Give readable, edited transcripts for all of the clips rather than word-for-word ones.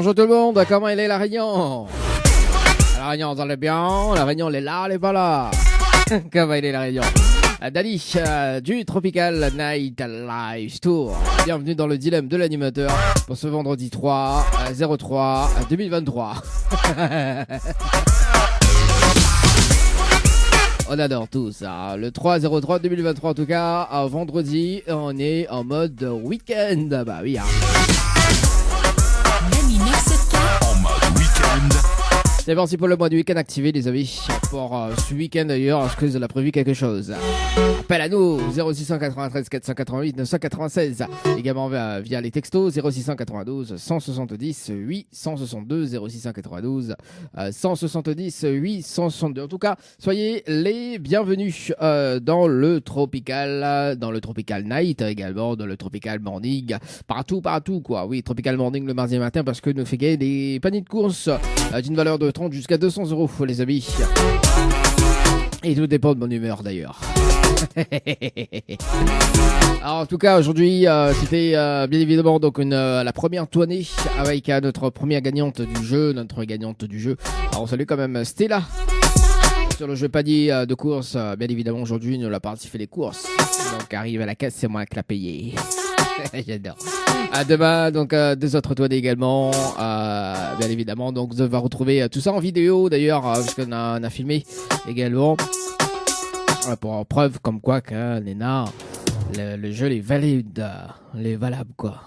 Bonjour tout le monde, comment il est la Réunion? La Réunion, vous allez bien? La Réunion, elle est là, elle est pas là. Comment il est la Réunion? Dali du Tropical Night Live Tour. Bienvenue dans le dilemme de l'animateur pour ce vendredi 3 2023. On adore tout ça. Le 3-03 2023 en tout cas, vendredi, on est en mode week-end. Bah oui, hein. En mode week-end. C'est parti pour le mois du week-end activé, les amis. Pour ce week-end d'ailleurs, est-ce que vous avez prévu quelque chose? Appel à nous 0693 488 996. Également via les textos 0692 170 862 0692 170 862. En tout cas, soyez les bienvenus dans le Tropical Night également, dans le Tropical Morning, partout quoi. Oui, Tropical Morning le mardi matin parce que nous fait gagner des paniers de courses d'une valeur de 30 jusqu'à 200 euros, les amis. Et tout dépend de mon humeur d'ailleurs. Alors en tout cas aujourd'hui c'était bien évidemment donc la première tournée avec notre première gagnante du jeu, Alors on salue quand même Stella sur le jeu panier de course. Bien évidemment aujourd'hui nous l'a participé les courses. Donc arrive à la caisse, c'est moi qui l'a payé. J'adore. À demain, donc deux autres tournées également, bien évidemment. Donc on va retrouver tout ça en vidéo d'ailleurs, parce qu'on a filmé également pour preuve comme quoi que Léna, le jeu est valide, valable quoi.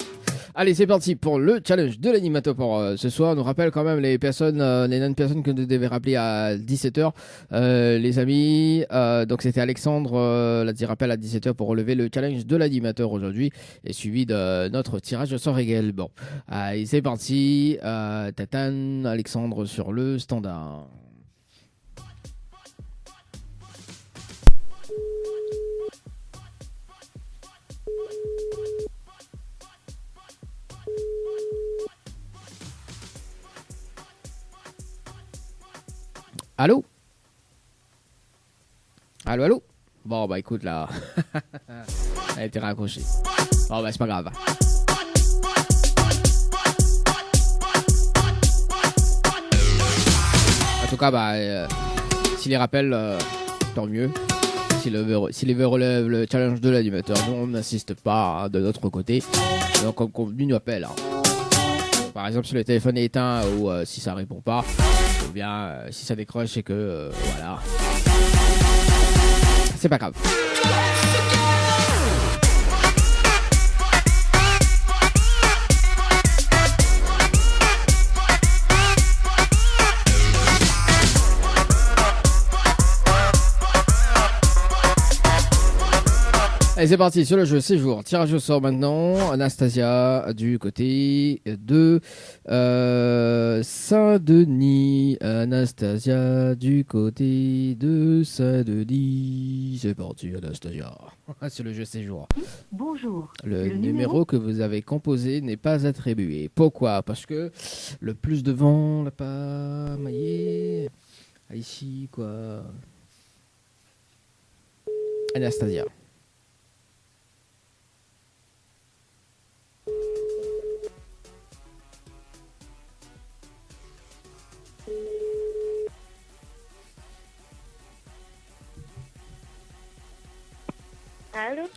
Allez, c'est parti pour le challenge de l'animateur pour ce soir. On nous rappelle quand même les 9 personnes que nous devons rappeler à 17h. Les amis, donc c'était Alexandre, l'a dit rappel à 17h pour relever le challenge de l'animateur aujourd'hui. Et suivi de notre tirage au sort également. Allez, c'est parti. Tatane, Alexandre sur le standard. Allô? Allô? Bon, bah écoute, là, elle a été raccrochée. Bon, bah c'est pas grave. En tout cas, bah, s'il les rappelle, tant mieux. S'il veut relève le challenge de l'animateur, nous on n'insiste pas hein, de notre côté. Donc, comme convenu, nous appelle. Hein. Par exemple, si le téléphone est éteint ou si ça répond pas, ou bien si ça décroche, c'est que voilà. C'est pas grave. Allez, c'est parti sur le jeu séjour. Tirage au sort maintenant. Anastasia du côté de Saint-Denis. Anastasia du côté de Saint-Denis. C'est parti, Anastasia. Sur le jeu séjour. Bonjour. Le numéro que vous avez composé n'est pas attribué. Pourquoi? Parce que le plus devant l'a pas maillé. Ici, quoi. Anastasia.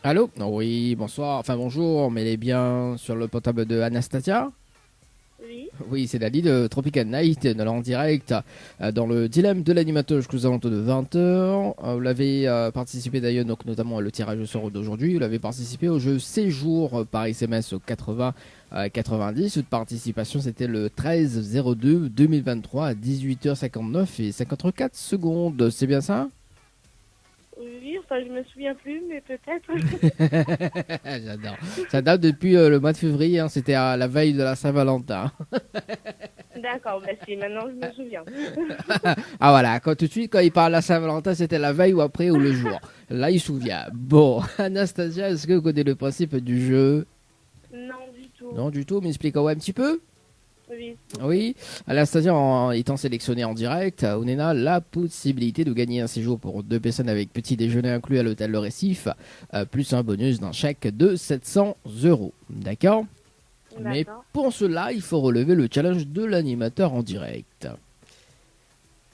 Allô? Oui, bonsoir. Enfin, bonjour, mais elle est bien sur le portable de Anastasia? Oui. Oui, c'est Dali de Tropical Night, en direct dans le dilemme de l'animateur jusqu'aux alentours de 20h. Vous l'avez participé d'ailleurs, donc notamment le tirage au sort d'aujourd'hui. Vous l'avez participé au jeu Séjour par SMS au 80 90. Votre participation, c'était le 13-02 2023 à 18h59 et 54 secondes. C'est bien ça? Oui, enfin je me souviens plus, mais peut-être. J'adore. Ça date depuis le mois de février, hein, c'était à la veille de la Saint-Valentin. D'accord, bah si, maintenant je me souviens. Ah voilà, tout de suite quand il parle de la Saint-Valentin, c'était la veille ou après ou le jour. Là, il se souvient. Bon, Anastasia, est-ce que vous connaissez le principe du jeu? Non, du tout. Non, du tout, mais expliquez-moi un petit peu. Oui. Oui, Anastasia, en étant sélectionnée en direct, on a la possibilité de gagner un séjour pour 2 personnes avec petit déjeuner inclus à l'hôtel Le Récif, plus un bonus d'un chèque de 700 €. D'accord? Mais D'accord. pour cela, il faut relever le challenge de l'animateur en direct.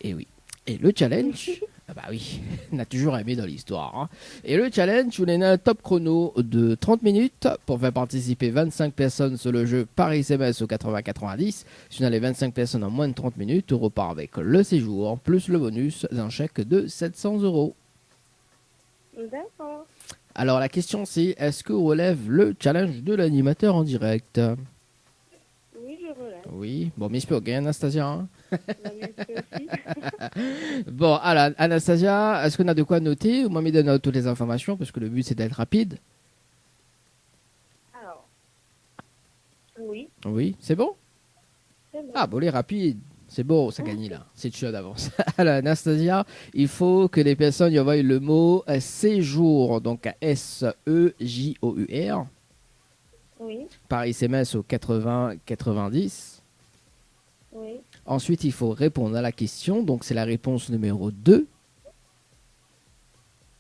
Et oui. Et le challenge, ah bah oui, on a toujours aimé dans l'histoire. Hein. Et le challenge, vous avez un top chrono de 30 minutes pour faire participer 25 personnes sur le jeu par SMS au 80-90. Si on a les 25 personnes en moins de 30 minutes, on repart avec le séjour plus le bonus d'un chèque de 700 euros. D'accord. Alors la question c'est, est-ce que vous relève le challenge de l'animateur en direct? Oui, je relève. Oui, bon, mais je peux gagner Anastasia. Hein. La mienne aussi. Bon, alors Anastasia, est-ce qu'on a de quoi noter? Moi, me donne toutes les informations parce que le but c'est d'être rapide. Alors. Oui, Oui, c'est bon? c'est bon. Ah, bon, les rapides, c'est bon, ça gagne là. C'est chaud d'avance. Alors Anastasia, il faut que les personnes y envoient le mot séjour, donc S-E-J-O-U-R, Oui, par SMS au 80-90. oui, Ensuite, il faut répondre à la question, donc c'est la réponse numéro 2.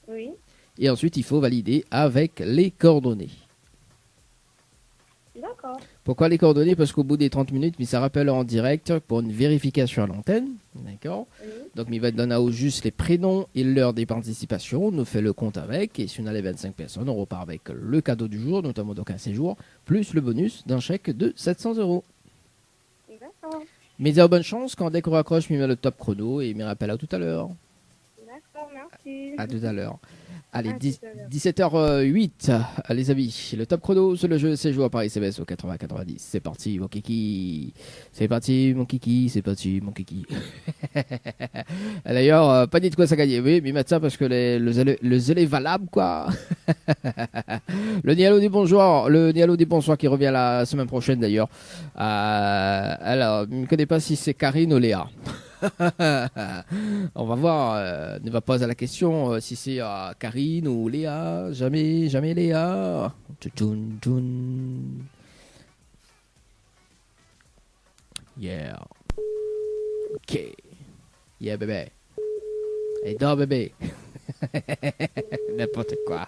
oui. Et ensuite, il faut valider avec les coordonnées. D'accord. Pourquoi les coordonnées? Parce qu'au bout des 30 minutes, il se rappelle en direct pour une vérification à l'antenne. D'accord. Oui, Donc, il va donner au juste les prénoms et l'heure des participations. On nous fait le compte avec. Et si on a les 25 personnes, on repart avec le cadeau du jour, notamment donc un séjour, plus le bonus d'un chèque de 700 euros. d'accord. Mais bonne chance. Quand dès qu'on raccroche, il met le top chrono et il me rappelle à tout à l'heure. D'accord, merci. À tout à l'heure. Allez, À tout à l'heure. 17h08, les amis. Le top chrono sur le jeu séjour par SMS au 80-90. C'est parti, mon kiki. C'est parti, mon kiki. C'est parti, mon kiki. D'ailleurs, pas dit de quoi ça gagne. Oui, mais mettre ça parce que le zèle est valable, quoi. Le Nialo des bonjours. Le Nialo des bonsoirs qui revient la semaine prochaine, d'ailleurs. Alors, je ne connais pas si c'est Karine ou Léa. On va voir, ne va pas à la question si c'est Karine ou Léa. Jamais, jamais Léa. Tchoun, tchoun. Yeah. Ok. Yeah, bébé. Et dors, bébé. N'importe quoi.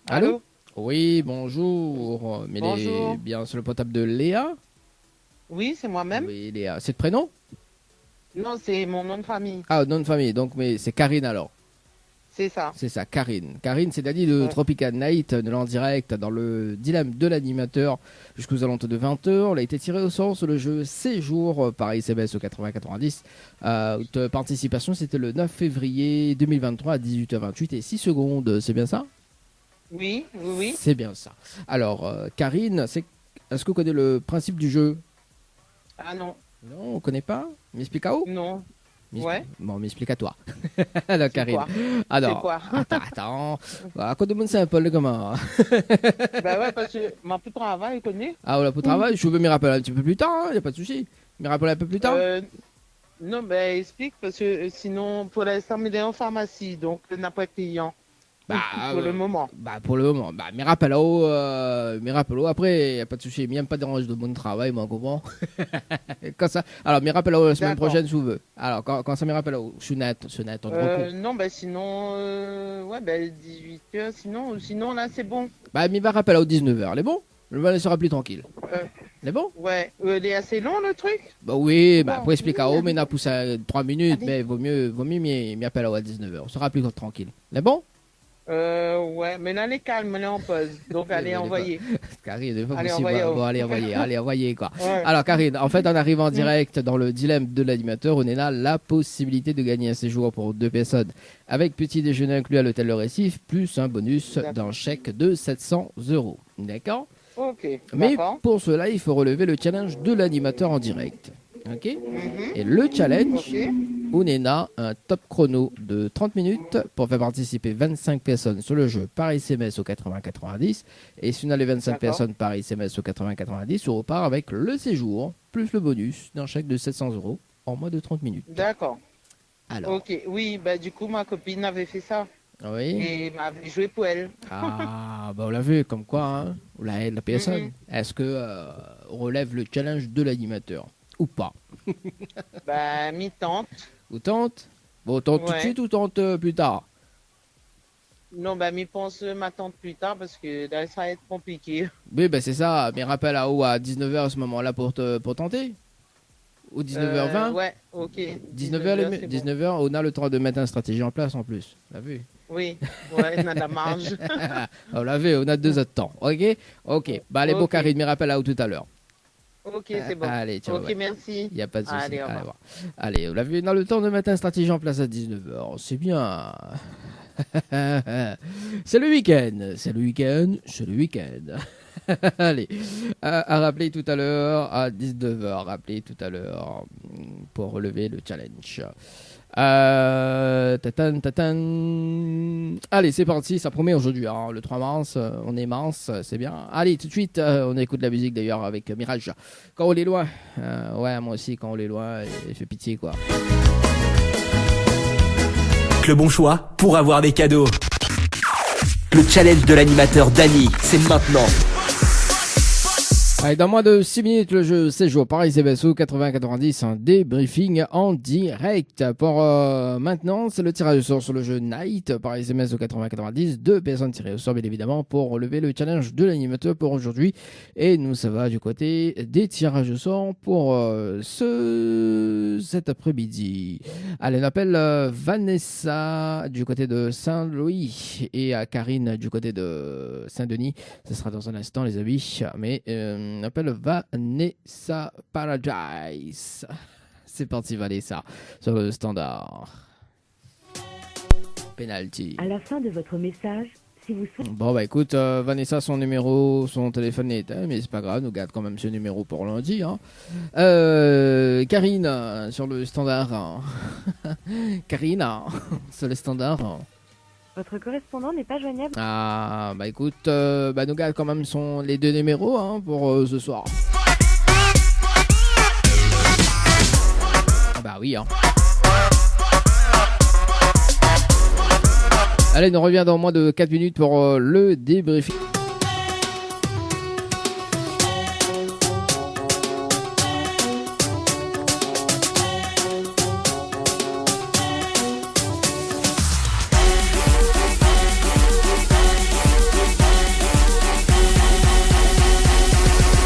Allô? Oui, bonjour. Mais Bonjour. est bien sur le portable de Léa? Oui, c'est moi-même. Oui, Léa. C'est le prénom? Non, c'est mon nom de famille. Ah, nom de famille. Donc, mais c'est Karine alors. C'est ça. C'est ça, Karine. Karine, c'est Dani de Ouais. Tropical Night, de l'en direct dans le dilemme de l'animateur jusqu'aux alentours de 20h. Elle a été tirée au sort sur le jeu Séjour par SMS au 80-90. Votre participation, c'était le 9 février 2023 à 18h28 et 6 secondes. C'est bien ça? Oui, oui, oui. C'est bien ça. Alors, Karine, est-ce que vous connaissez le principe du jeu? Ah non, Non, on ne connaît pas? M'explique à où? non. Ouais. Bon, m'explique à toi. Alors, Karine. Quoi Alors, C'est quoi attends. À quoi de monde c'est un peu le comment? Bah ouais, parce que mon plus travail, connaît. Ah, voilà, pour travail, je veux m'y rappeler un petit peu plus tard, il n'y a pas de souci. M'y rappeler un peu plus tard. Non, ben explique, parce que sinon, pour l'instant, il est en pharmacie, donc il n'a pas de client. Pour le moment. Bah, pour le moment. Bah, m'y rappelle après, il n'y a pas de souci. M'y aime pas déranger de mon travail, moi, comment? Quand ça. Alors, m'y rappelle la semaine D'accord. prochaine, si vous voulez. Alors, quand ça m'y rappelle, je suis net, on te recours. Non, ben sinon, ouais, ben 18h, sinon là, c'est bon. Bah, m'y va rappeler aux 19h, elle est bon? Je vais aller se rappeler tranquille. Euh, Elle est bon? Ouais, il est assez long, le truc. Bah oui, bah Bon, pour expliquer à oui, haut, mais n'a poussé à 3 minutes, Allez. mais vaut mieux m'y appeler à 19h. On sera plus tranquille. Elle est bon? Ouais, mais là, elle est calme, elle est en pause. Donc, allez, Elle est envoyer. Karine, c'est pas Allez, possible. envoyez. Bon, allez, envoyez, quoi. Ouais. Alors, Karine, en fait, en arrivant en direct dans le dilemme de l'animateur, on est là la possibilité de gagner un séjour pour 2 personnes avec petit déjeuner inclus à l'hôtel Le Récif, plus un bonus D'accord. d'un chèque de 700 euros. D'accord? Ok, Mais d'accord. pour cela, il faut relever le challenge de l'animateur en direct. Ok? Mhm. Et le challenge, Ok. on est là, un top chrono de 30 minutes pour faire participer 25 personnes sur le jeu par SMS au 80-90. Et si on a les 25 D'accord. personnes par SMS au 80-90, on repart avec le séjour, plus le bonus d'un chèque de 700 euros en moins de 30 minutes. D'accord. Alors, Ok, oui, bah du coup, ma copine avait fait ça. oui. Et m'avait joué pour elle. Ah, bah on l'a vu, comme quoi, hein, on la aide la personne. Mhm. Est-ce que on relève le challenge de l'animateur ou pas? Bah, mi-tente. Ou tente? Bon, tente tout de Ouais. suite ou tente plus tard? Non, ben, m'y pense m'attendre plus tard parce que là, ça va être compliqué. Oui, ben c'est ça. Mais rappelle à 19h à ce moment-là pour tenter. Ou 19h20. Ouais, ok. 19h, c'est 19h, on a le temps de mettre une stratégie en place en plus. T'as vu? bon. Oui, ouais, on a de la marge. On l'a vu, on a 2 heures de temps. Ok? Ok. Bah, allez, beau Karine, mais rappelle à tout à l'heure. Ok, c'est bon. Allez, ciao. Ok, merci. Il n'y a pas de souci. Allez, au Allez, revoir. voir. Allez, on l'a vu, on a le temps de mettre une stratégie en place à 19h. C'est bien. C'est le week-end. C'est le week-end. C'est le week-end. Allez, à rappeler tout à l'heure, à 19h, rappeler tout à l'heure pour relever le challenge. Tatan. Allez, c'est parti, ça promet aujourd'hui. Hein, le 3 mars, on est mars, c'est bien. Allez, tout de suite, on écoute la musique d'ailleurs avec Mirage. Quand on est loin, ouais, moi aussi, quand on est loin, il fait pitié quoi. Le bon choix pour avoir des cadeaux. Le challenge de l'animateur Dany, c'est maintenant. Allez, dans moins de 6 minutes, le jeu 16 jours, Paris CBSO 80-90, un débriefing en direct. Pour maintenant, c'est le tirage au sort sur le jeu Night, Paris CBSO 80-90, 2 personnes tirées au sort, bien évidemment, pour relever le challenge de l'animateur pour aujourd'hui. Et nous, ça va du côté des tirages au sort pour cet après-midi. Allez, on appelle Vanessa du côté de Saint-Louis et Karine du côté de Saint-Denis. Ce sera dans un instant, les amis, mais... on appelle Vanessa Paradise. C'est parti Vanessa sur le standard. Penalty. À la fin de votre message, si vous souhaitez... Bon bah écoute, Vanessa, son téléphone est éteint, mais c'est pas grave, nous garde quand même ce numéro pour lundi. Hein. Karine sur le standard. Karine sur le standard. Votre correspondant n'est pas joignable. Ah, bah écoute, nous garde quand même les 2 numéros hein, pour ce soir. Ah bah oui, hein. Allez, nous revient dans moins de 4 minutes pour le débriefing.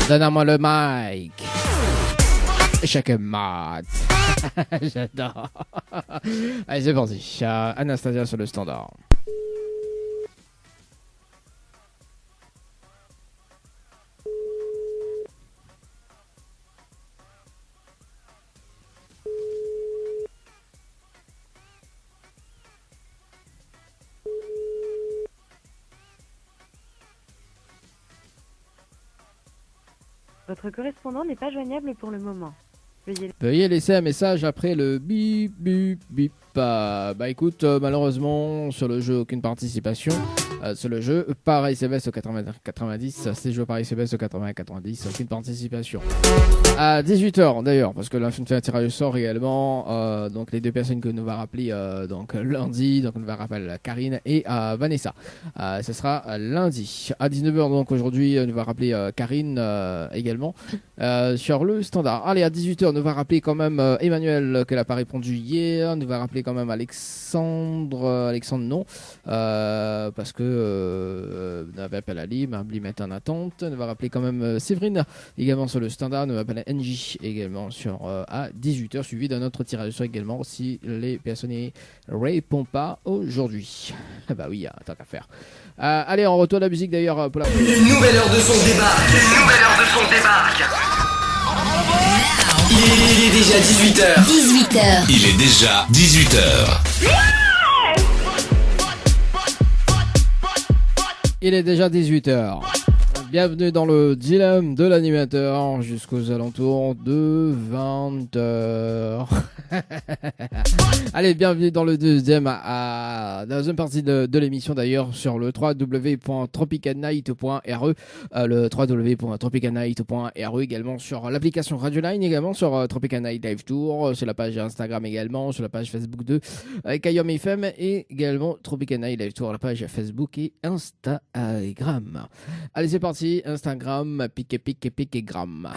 Donne-moi le mic. Chaque mat. J'adore. Allez, c'est parti. Anastasia sur le standard. Votre correspondant n'est pas joignable pour le moment. Veuillez laisser un message après le bip bip bip. Bah écoute, malheureusement sur le jeu aucune participation. Sur le jeu Paris CBS au 80-90, c'est jeu Paris CBS au 80-90, aucune participation. À 18h d'ailleurs, parce que là je fais un tirage au sort également. Donc les 2 personnes que nous va rappeler donc lundi, donc on va rappeler Karine et Vanessa. Ce sera lundi. À 19h donc aujourd'hui, on va rappeler Karine également sur le standard. Allez, à 18h, on va rappeler quand même Emmanuel qu'elle n'a pas répondu hier. On va rappeler quand même Alexandre non, parce que on avait appelé à Lim est en attente. On va rappeler quand même Séverine également sur le standard. On va appeler NJ également sur à 18h, suivi d'un autre tirage au sort également si les personnes ne répondent pas aujourd'hui. Bah oui, tant qu'à faire. Allez, on retourne la musique d'ailleurs pour la... Une nouvelle heure de son débarque. Il est déjà 18h. 18h. Il est déjà 18h. Il est déjà 18h. Bienvenue dans le dilemme de l'animateur jusqu'aux alentours de 20h. Allez, bienvenue dans le deuxième, dans la deuxième partie de l'émission d'ailleurs sur le www.tropicalnight.re, le www.tropicalnight.re, également sur l'application Radioline, également sur Tropical Night Live Tour, sur la page Instagram également, sur la page Facebook de Kayom FM et également Tropical Night Live Tour, la page Facebook et Instagram. Allez, c'est parti. Instagram, pique et gram.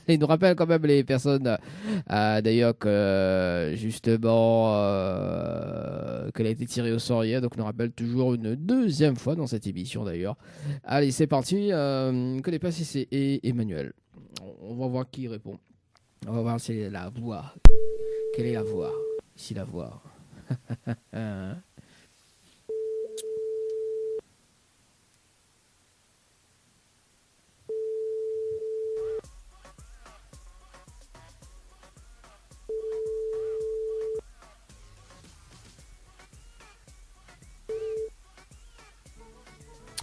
Il nous rappelle quand même les personnes d'ailleurs que justement qu'elle a été tirée au sort hier, donc on nous rappelle toujours une deuxième fois dans cette émission d'ailleurs. Allez, c'est parti. Je ne connais pas si c'est Emmanuel. On va voir qui répond. On va voir si c'est la voix. Quelle est la voix? Ici la voix.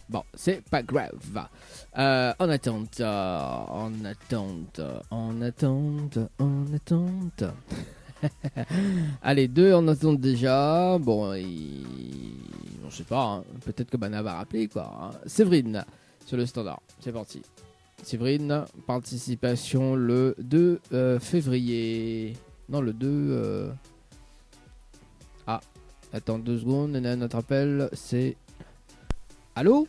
Bon, c'est pas grave. En attente. Allez, 2 en attente déjà. Bon, on sait pas. Hein. Peut-être que Bana va rappeler quoi. Hein. Séverine sur le standard. C'est parti. Séverine, participation le 2 février. Non, le 2. Ah, attends 2 secondes. Notre appel, c'est. Allô?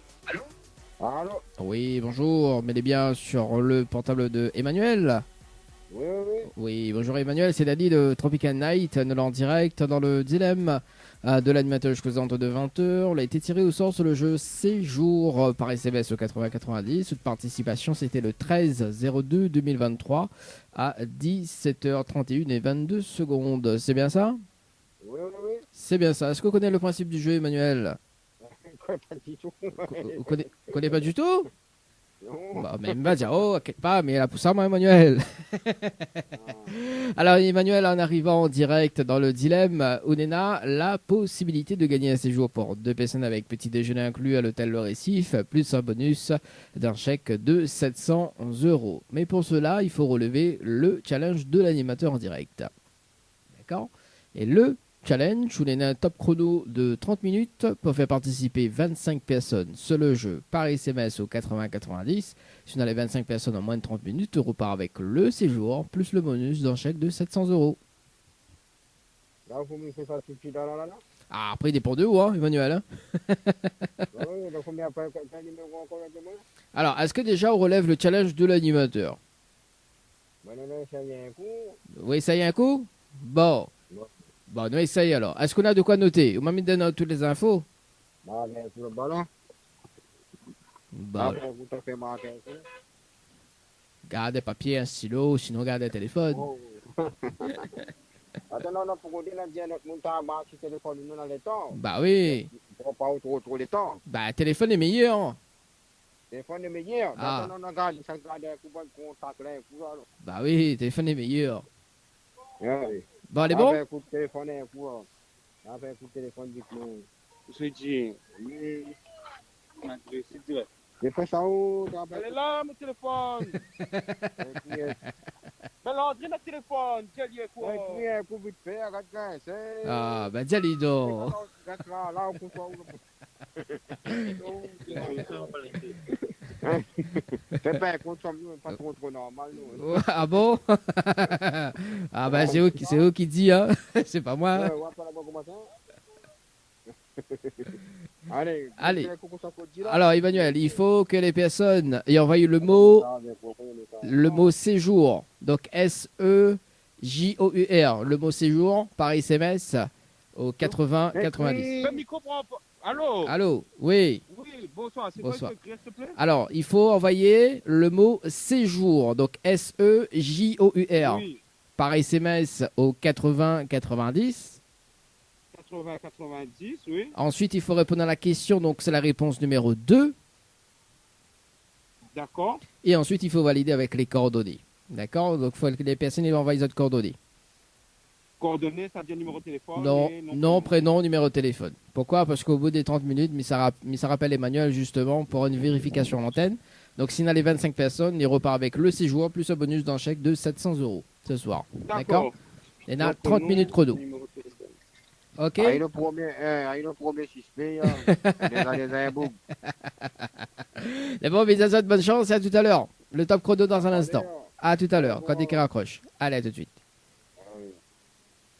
Allô? Oui, bonjour. Mettez bien sur le portable de Emmanuel. Oui. Oui, bonjour Emmanuel, c'est Dadi de Tropical Night, nous en direct dans le dilemme de l'animateur causante de 20h. On a été tiré au sort sur le jeu Séjour par SMS au 8090. Toute participation, c'était le 13-02-2023 à 17h31 et 22 secondes. C'est bien ça? Oui. C'est bien ça. Est-ce que vous connaissez le principe du jeu, Emmanuel? Pas du tout. Vous connaissez pas du tout? Non. Bah, mais il va dire, oh, quelque part, mais il a poussé à moi, Emmanuel. Alors, Emmanuel, en arrivant en direct dans le dilemme, Ounena, la possibilité de gagner un séjour pour 2 personnes avec petit déjeuner inclus à l'hôtel Le Récif, plus un bonus d'un chèque de 700 €. Mais pour cela, il faut relever le challenge de l'animateur en direct. D'accord? Et le challenge, Ounena, un top chrono de 30 minutes pour faire participer 25 personnes sur le jeu par SMS au 80-90. Si on a les 25 personnes en moins de 30 minutes, on repart avec le séjour plus le bonus d'un chèque de 700 €. Là, vous me faites ça tout de suite là. Ah, après, il dépend de vous, hein, Emmanuel. Hein. Oui, donc combien après quel numéro encore demain? Alors, est-ce que déjà on relève le challenge de l'animateur? Non, ça y a un coup. Oui, ça y est un coup? Bon. Ouais. Bon, on essaye alors. Est-ce qu'on a de quoi noter? Vous m'avez donné toutes les infos? Bah, mais pour le ballon. Bon. Après, vous te faites marquer. Gardez papier, un stylo, sinon gardez téléphone. Oh. Attends, non, pour qu'on dise notre montant, sur le téléphone, nous dans les temps. Bah oui. On pas trop les temps. Bah, téléphone est meilleur. Le téléphone est meilleur. Ah. Attends, non, regarde, ça garde un coup de contact là, un coup alors. Bah oui, téléphone est meilleur. Oui. Bon, elle est bon? Avec un coup de téléphone, un coup. Avec un coup de téléphone, du coup. Je dis, J'ai fait ça où? elle est là, mon téléphone. Mais l'André, notre téléphone, quel y est quoi? Un coup vite fait, regarde, c'est. Ah, bah dis Lido. Là, on peut pas. Fais pas un compte sur nous, pas trop normal. Nous. Ah bon? Ah bah c'est eux qui dit, hein. C'est pas moi. Ouais, pas là-bas comment ça? Allez. Alors Emmanuel, il faut que les personnes aient envoyé le mot séjour. Donc SEJOUR, le mot séjour par SMS au 80-90. Le micro prend pas. Allô? Allô? Oui. Oui, bonsoir. C'est Bonsoir. quoi s'il te plaît? Alors, il faut envoyer le mot séjour. Donc SEJOUR Oui, par SMS au 80-90. 80-90, oui. Ensuite, il faut répondre à la question. Donc, c'est la réponse numéro 2. D'accord. Et ensuite, il faut valider avec les coordonnées. D'accord? Donc, il faut que les personnes ils envoient les autres coordonnées. Coordonnées, ça veut dire numéro de téléphone? Non, et nom, prénom, numéro de téléphone. Pourquoi? Parce qu'au bout des 30 minutes, ça rappelle Emmanuel justement pour une vérification à l'antenne. Donc, s'il y a les 25 personnes, il repart avec le séjour plus un bonus d'un chèque de 700 € ce soir. D'accord? Et là, 30 minutes chrono. Ok? Ah, il est le premier suspect. Mais bon, mes amis, bonne chance et à tout à l'heure. Le top chrono dans un instant. À tout à l'heure, quand il raccroche. Allez, à tout de suite.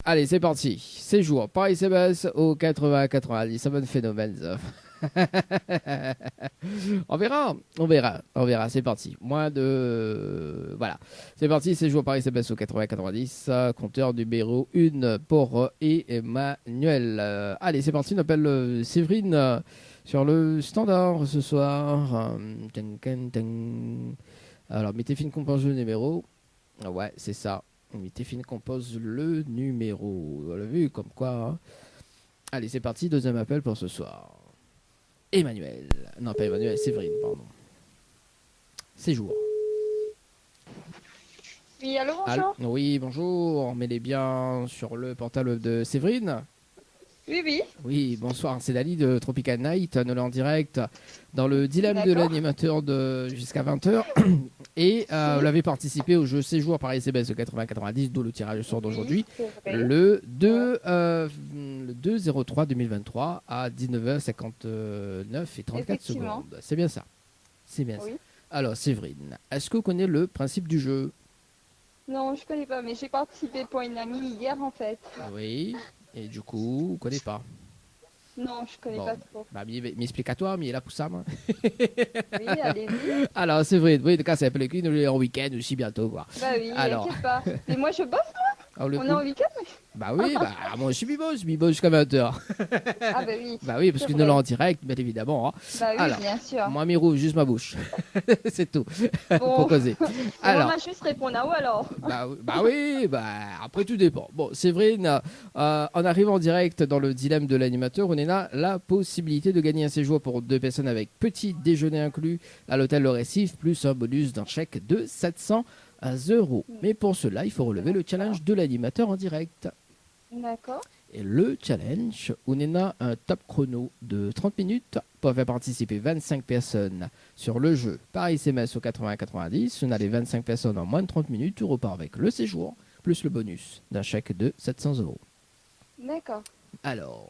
Allez, c'est parti. Séjour par SMS au 80-90. Ça va phénomène, ça. On verra. C'est parti. Moins de. Voilà. C'est parti. Séjour par SMS au 80-90. Compteur numéro 1 pour Emmanuel. Allez, c'est parti. On appelle Séverine sur le standard ce soir. Alors, mettez fin compose le numéro. Ouais, c'est ça. Mettez fin compose le numéro. On l'a vu comme quoi. Hein. Allez, c'est parti. Deuxième appel pour ce soir. Emmanuel. Non, pas Emmanuel, Séverine, pardon. Séjour. Oui, allô, bonjour. Oui, bonjour. Mettez bien sur le portable de Séverine. Oui. Oui, bonsoir. C'est Dali de Tropical Night. Nous l'en direct dans le dilemme de l'animateur de jusqu'à 20h. Et vous l'avez participé au jeu Séjour par SMS de 80-90, d'où le tirage au sort d'aujourd'hui. Le 2-03-2023 à 19h59 et 34 secondes. C'est bien ça. C'est bien ça. Alors, Séverine, est-ce que vous connaissez le principe du jeu? Non, je connais pas, mais j'ai participé pour une amie hier en fait. Oui. Et du coup, vous ne connaissez pas? Non, je connais pas trop. Bah, m'explique à toi, mais il est là pour ça, moi. Oui, allez-y. Alors, c'est vrai, oui, de cas, c'est appelé qui nous est en week-end aussi bientôt, quoi. Bah oui, alors. T'inquiète pas. Mais moi, je bosse, là. On est en week-end, mais... Bah oui, bah moi je suis mi-boss jusqu'à 20h. Ah bah oui. Bah oui, parce que nous l'avons en direct, bien évidemment. Hein. Bah oui, alors, bien sûr. Moi, mi rouvre juste ma bouche. C'est tout. Bon. Pour causer. Alors, on va juste répondre à où alors? Bah oui, après tout dépend. Bon, Séverine, en arrivant en direct dans le dilemme de l'animateur, on a la possibilité de gagner un séjour pour 2 personnes avec petit déjeuner inclus à l'hôtel Le Récif, plus un bonus d'un chèque de 700 €. Mais pour cela, il faut relever le challenge de l'animateur en direct. D'accord. Et le challenge, on a un top chrono de 30 minutes pour faire participer 25 personnes sur le jeu par SMS au 80-90. On a les 25 personnes en moins de 30 minutes. On repart avec le séjour plus le bonus d'un chèque de 700 €. D'accord. Alors,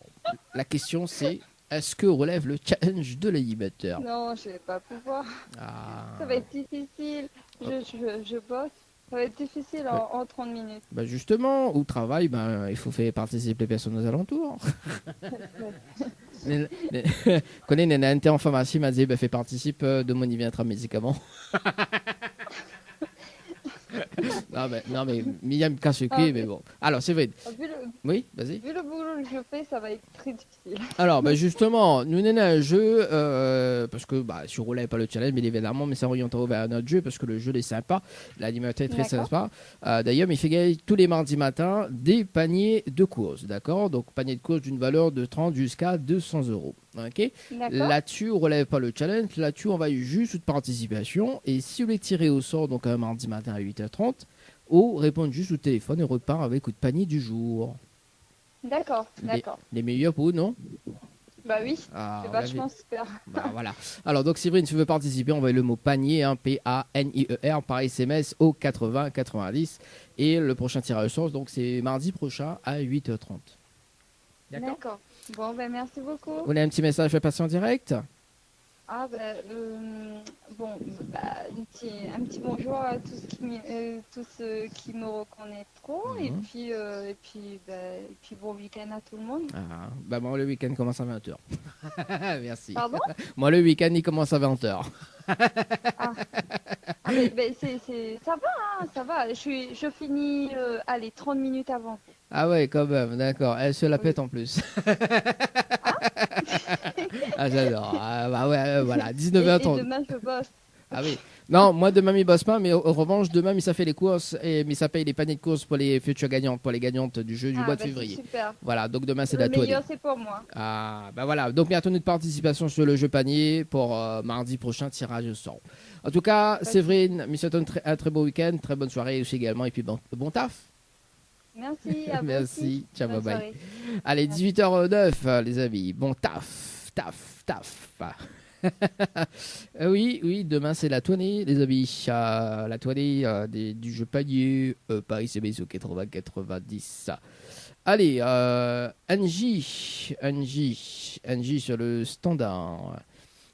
la question c'est, est-ce que relève le challenge de l'animateur? Non, je vais pas pouvoir. Ça va être difficile. Je bosse. Ça va être difficile en 30 minutes. Bah justement, au travail, il faut faire participer les personnes aux alentours. Connais une NT en pharmacie m'a dit, fais participe de mon IVINTRA médicament. non mais Myriam casse le cul, mais bon. Alors c'est vrai. Oui, vas-y. Vu le boulot que je fais, ça va être très difficile. Alors justement, nous avons un jeu parce que si on relève pas le challenge, mais évidemment, mais ça oriente vers notre jeu parce que le jeu est sympa, l'animateur est très sympa. D'ailleurs, il fait gagner tous les mardis matins des paniers de courses, d'accord? Donc panier de courses d'une valeur de 30 jusqu'à 200 €. Ok. Là-dessus, on relève pas le challenge. Là-dessus, on va juste une participation. Et si vous voulez tirer au sort, donc un mardi matin à 8h30, ou répondre juste au téléphone et repart avec le panier du jour. D'accord. Les meilleurs pour vous, non? Bah oui, c'est vachement super. Voilà. Alors, donc, Séverine, si tu veux participer, envoie le mot panier, P-A-N-I-E-R, par SMS au 80-90. Et le prochain tirage au sort, donc, c'est mardi prochain à 8h30. D'accord. Bon, merci beaucoup. Vous avez un petit message à passer en direct? Un petit bonjour à tous ceux qui me reconnaîtront et puis bon week-end à tout le monde. Moi le week-end commence à 20h. Merci. Pardon? Moi le week-end il commence à 20h. Ça va, hein, ça va. Je finis 30 minutes avant. Ah ouais, quand même, d'accord. Elle se la pète en plus. J'adore. Voilà, 19h30. Et demain, je bosse. Ah oui. Non, moi demain, il bosse pas, mais en revanche, demain, ça fait les courses et ça paye les paniers de courses pour les futures gagnantes, pour les gagnantes du jeu du mois de février. Super. Voilà, donc demain, c'est le la tournée. meilleur, c'est pour moi. Voilà. Donc, bientôt notre participation sur le jeu panier pour mardi prochain, tirage au sort. En tout cas, Séverine, me souhaite un très beau week-end, très bonne soirée aussi également, et puis bon taf. Merci, à vous Merci, aussi. ciao, Bonne bye. soirée. Allez, 18h09, les amis. Bon taf. Oui, demain c'est la tournée, les amis. La tournée du jeu panier par SMS au 80-90. Allez, Angie sur le standard.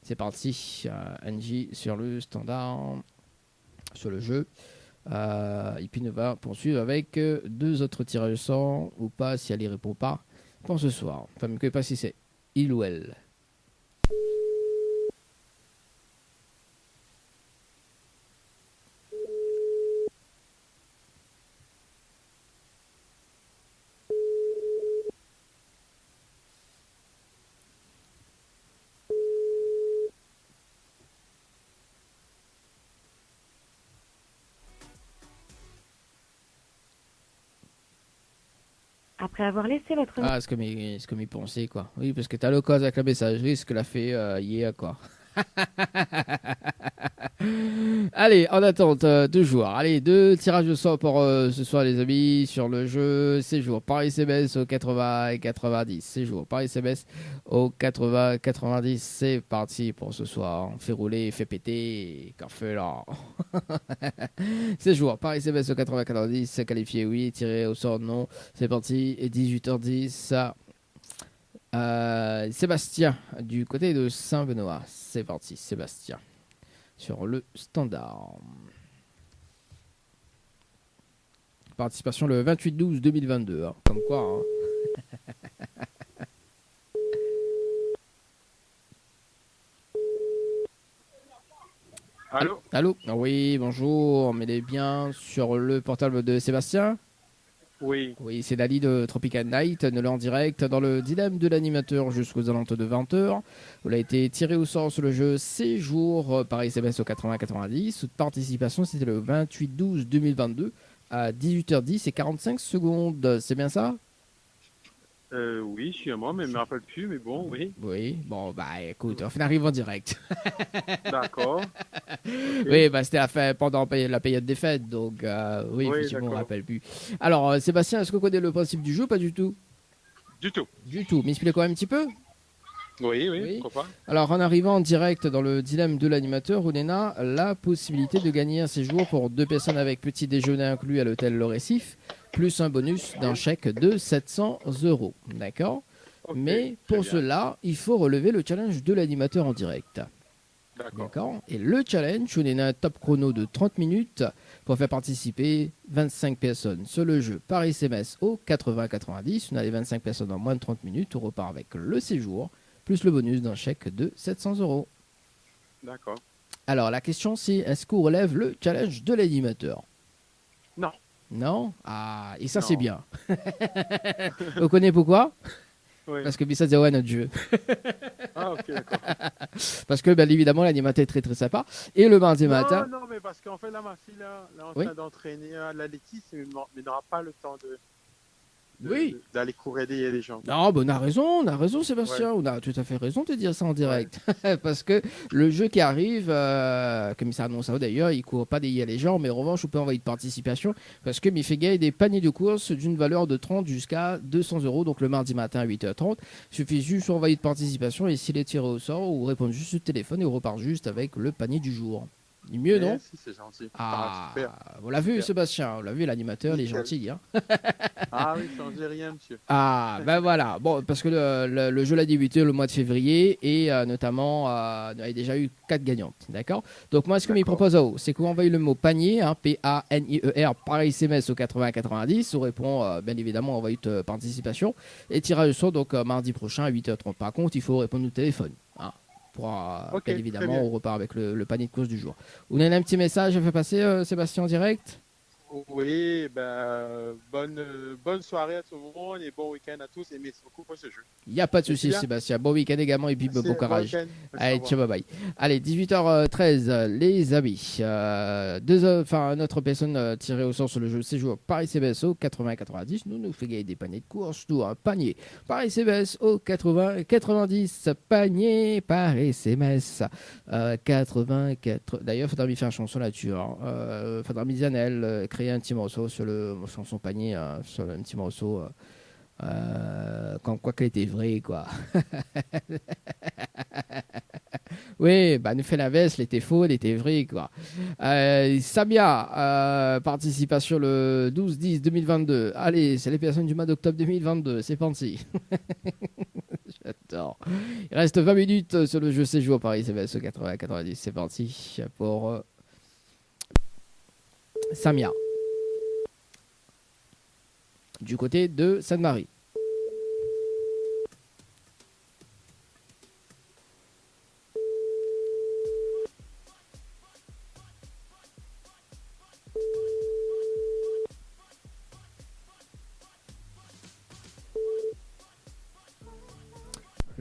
C'est parti, Angie sur le standard, sur le jeu. Et puis, on va poursuivre avec 2 autres tirages au sort, ou pas, si elle y répond pas, pour ce soir. Enfin, même que pas si c'est il ou elle. Après avoir laissé votre... Ah, c'est comme il pensait, quoi. Oui, parce que t'as le cause avec la messagerie, ce que l'a fait hier, quoi. Allez, en attente, toujours. Allez, 2 tirages de sort pour ce soir, les amis, sur le jeu séjour par SMS au 80 et 90. Séjour par SMS au 80 90. C'est parti pour ce soir. Fait rouler, fait péter, qu'en fait là. Séjour par SMS au 80 90. Qualifié oui, tiré au sort non. C'est parti. Et 18h10. Sébastien, du côté de Saint-Benoît. C'est parti, Sébastien. Sur le standard. Participation le 28-12-2022. Hein. Comme quoi. Hein. Allô? Allô? Oui, bonjour. On est bien sur le portable de Sébastien? Oui. Oui, c'est Dali de Tropical Night, nous en direct dans le dilemme de l'animateur jusqu'aux alentours de 20h. Vous avez été tiré au sort sur le jeu Séjour par SMS au 80-90. Participation, c'était le 28-12-2022 à 18h10 et 45 secondes. C'est bien ça? Oui, je suis à moi, mais je me rappelle plus, mais bon, oui. Oui, bon, bah écoute, on arrive en direct. D'accord. Oui, bah c'était pendant la période des fêtes, donc oui, effectivement, on ne d'accord. rappelle plus. Alors, Sébastien, est-ce que vous connaissez le principe du jeu? Pas du tout. Du tout. Du tout, mais expliquez-moi un petit peu. Oui, Oui. pourquoi pas. Alors, en arrivant en direct dans le dilemme de l'animateur, on a la possibilité de gagner un séjour pour 2 personnes avec petit déjeuner inclus à l'hôtel Le Récif, plus un bonus d'un chèque de 700 €. D'accord? Ok, Mais très pour bien. cela, il faut relever le challenge de l'animateur en direct. D'accord. D'accord? Et le challenge, on a un top chrono de 30 minutes pour faire participer 25 personnes sur le jeu par SMS au 80-90. On a les 25 personnes en moins de 30 minutes. On repart avec le séjour, plus le bonus d'un chèque de 700 €. D'accord. Alors, la question, c'est est-ce qu'on relève le challenge de l'animateur? Non. Non? Ah, et ça, Non. c'est bien. Vous connaissez pourquoi? Oui. Parce que Bissa Zero est notre jeu. Ah, ok, d'accord. Parce que, bien évidemment, l'animateur est très très sympa. Et le mardi matin. Non, mais parce qu'en fait, là, ma fille, là, en Oui. train d'entraîner à l'athlétisme, mais n'aura pas le temps Oui. d'aller courir derrière les gens. Non, ben on a raison, Sébastien. On a tout à fait raison de dire ça en direct. Parce que le jeu qui arrive, comme ça annonce d'ailleurs, il ne court pas derrière les gens, mais en revanche, on peut envoyer de participation parce que il fait gagner des paniers de course d'une valeur de 30 jusqu'à 200 €. Donc le mardi matin à 8h30, il suffit juste d'envoyer de participation et s'il est tiré au sort, ou répondre juste au téléphone et on repart juste avec le panier du jour. Mieux, non? Si, c'est gentil. Ah, super. on l'a vu, Super. Sébastien, on l'a vu, l'animateur, il est Nickel. gentil. Hein. Ah oui, changez rien, monsieur. Ah, ben voilà. Bon, parce que le jeu l'a débuté le mois de février et notamment, il y a déjà eu 4 gagnantes. D'accord? Donc, moi, ce que je me propose à vous, c'est qu'on envoie le mot panier, hein, P-A-N-I-E-R, par SMS au 80-90. On répond, bien évidemment, on envoie une participation. Et tirage au sort, donc, mardi prochain à 8h30. Par contre, il faut répondre au téléphone. Hein, pour, Ok, bien très évidemment, bien. on repart avec le panier de course du jour. Vous avez un petit message à faire passer, Sébastien, en direct? Oui, bonne soirée à tout le monde et bon week-end à tous et merci beaucoup pour ce jeu. Il n'y a pas de souci, bien. Sébastien. Bon week-end également et puis bon Merci, courage. week-end. Merci, au Allez, revoir. ciao, bye bye. Allez, 18h13, les amis. Notre personne tirée au sort sur le jeu séjour par SMS au 80-90. Nous fait gagner des paniers de course. Nous, un panier par SMS au 80-90. Panier par SMS. 84. D'ailleurs, il faudra lui faire une chanson là-dessus. Il faudra Misanel créer un petit morceau sur le chanson panier, sur un petit morceau. Comme quoi qu'elle était vraie, quoi. Oui, bah nous fait l'inverse, elle était faux, elle était vraie, quoi. Samia, participation le 12-10-2022. Allez, c'est les personnes du mois d'octobre 2022, c'est parti. J'adore. Il reste 20 minutes sur le jeu séjour Paris CBS 80-90, c'est parti pour Samia. Du côté de Sainte-Marie.